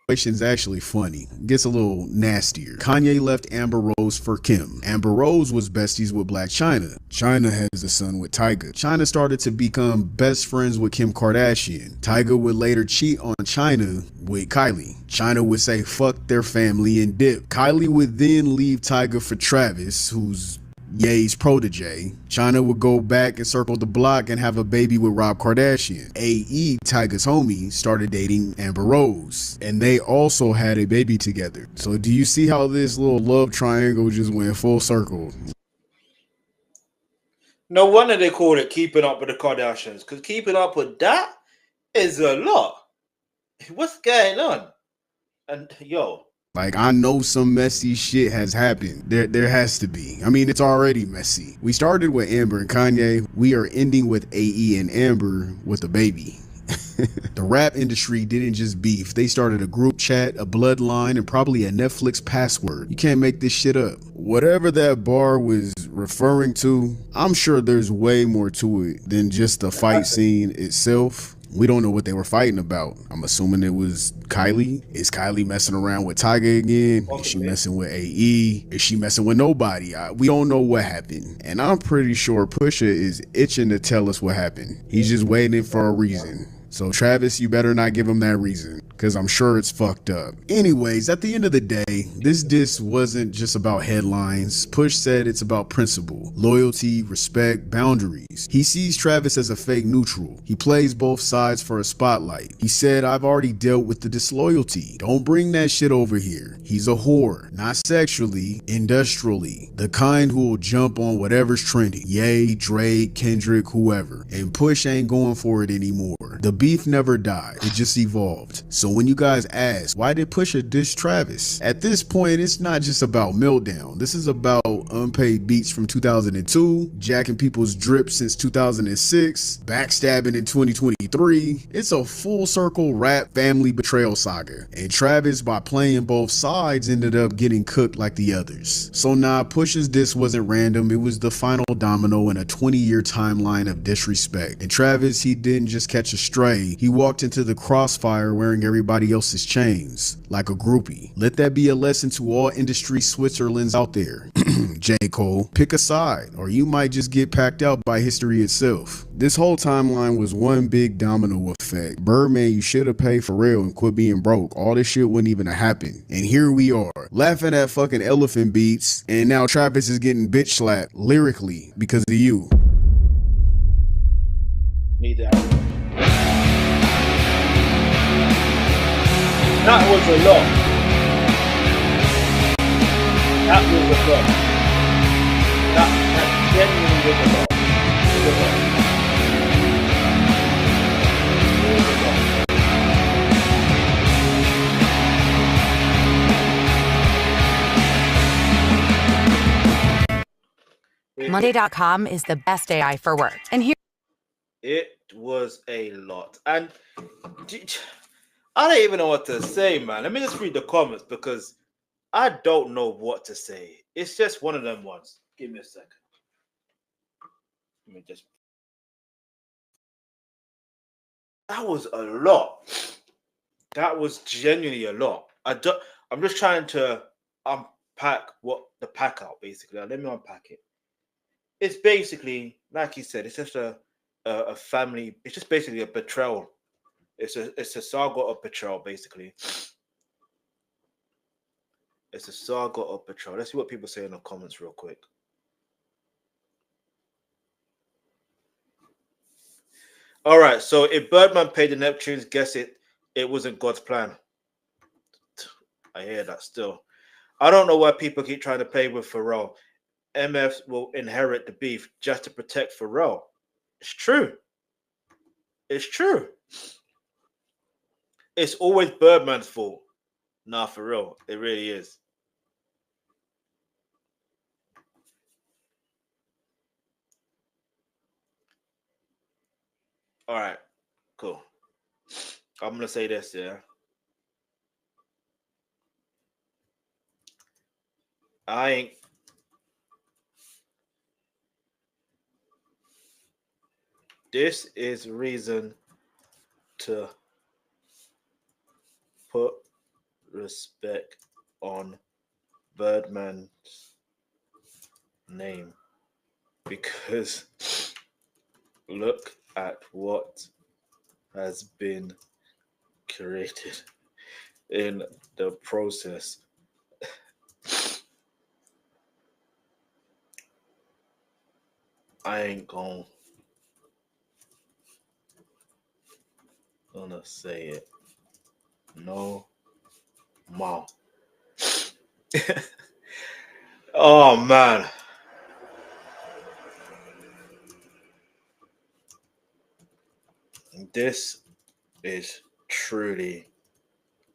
S2: Situation's actually funny. Gets a little nastier. Kanye left Amber Rose for Kim. Amber Rose was besties with Black China. China has a son with Tyga. China started to become best friends with Kim Kardashian. Tyga would later cheat on China with Kylie. China would say fuck their family and dip. Kylie would then leave Tyga for Travis, who's Ye's protege. China would go back and circle the block and have a baby with Rob Kardashian. AE, Tyga's homie, started dating Amber Rose, and they also had a baby together. So do you see how this little love triangle just went full circle?
S1: No wonder they called it Keeping Up with the Kardashians, because keeping up with that is a lot. What's going on? And yo,
S2: like, I know some messy shit has happened. There has to be. I mean, it's already messy. We started with Amber and Kanye. We are ending with AE and Amber with a baby. The rap industry didn't just beef. They started a group chat, a bloodline, and probably a Netflix password. You can't make this shit up. Whatever that bar was referring to, I'm sure there's way more to it than just the fight scene itself. We don't know what they were fighting about. I'm assuming it was Kylie. Is Kylie messing around with Tyga again? Is she messing with AE? Is she messing with nobody? We don't know what happened. And I'm pretty sure Pusha is itching to tell us what happened. He's just waiting for a reason. So Travis, you better not give him that reason, because I'm sure it's fucked up. Anyways, at the end of the day, this diss wasn't just about headlines. Push said it's about principle, loyalty, respect, boundaries. He sees Travis as a fake neutral. He plays both sides for a spotlight. He said, I've already dealt with the disloyalty. Don't bring that shit over here. He's a whore, not sexually, industrially. The kind who will jump on whatever's trending. Ye, Drake, Kendrick, whoever. And Push ain't going for it anymore. The beef never died, it just evolved. So when you guys ask, why did Pusha diss Travis? At this point, it's not just about Meltdown. This is about unpaid beats from 2002, jacking people's drip since 2006, backstabbing in 2023. It's a full circle rap family betrayal saga. And Travis, by playing both sides, ended up getting cooked like the others. So nah, Pusha's diss wasn't random. It was the final domino in a 20-year timeline of disrespect. And Travis, he didn't just catch a stray. He walked into the crossfire wearing everybody else's chains, like a groupie. Let that be a lesson to all industry Switzerlands out there. J. Cole, pick a side, or you might just get packed out by history itself. This whole timeline was one big domino effect. Birdman, you should have paid Pharrell and quit being broke. All this shit wouldn't even have happened. And here we are, laughing at fucking elephant beats, and now Travis is getting bitch slapped lyrically because of you.
S1: Need that. That was a lot. That was a lot. That genuinely was a lot. It was a lot.
S20: Monday.com is the best AI for work. And here
S1: it was a lot. And I don't even know what to say, man. Let me just read the comments because I don't know what to say. It's just one of them ones. Give me a second. Let me just. That was a lot. That was genuinely a lot. I'm just trying to unpack what the pack out, basically. Let me unpack it. It's basically, like he said, it's just a family. It's just basically a betrayal. It's a saga of betrayal, basically. It's a saga of betrayal. Let's see what people say in the comments real quick. All right, so if Birdman paid the Neptunes, guess it wasn't God's plan. I hear that still. I don't know why people keep trying to play with Pharrell. MFs will inherit the beef just to protect Pharrell. It's true. It's true. It's always Birdman's fault. Nah, for real. It really is. All right. Cool. I'm going to say this, yeah. This is reason to put respect on Birdman's name because look at what has been created in the process. I ain't gonna say it no more. Oh man. This is truly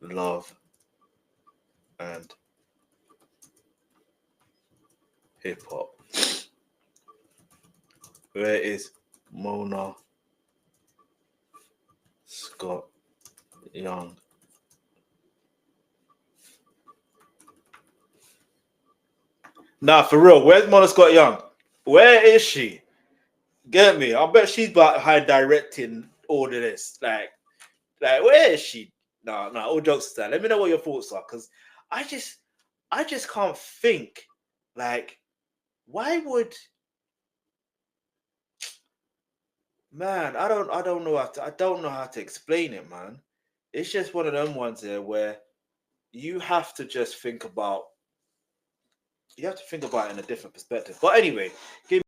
S1: love and hip hop. Where is Mona Scott Young. Nah, for real. Where's Mona Scott Young? Where is she? Get me? I bet she's about high directing all of this. Like, where is she? No, all jokes aside. Let me know what your thoughts are, because I just can't think. Like, why would, man? I don't know how to explain it, man. It's just one of them ones there where you have to just think about. You have to think about it in a different perspective. But anyway, give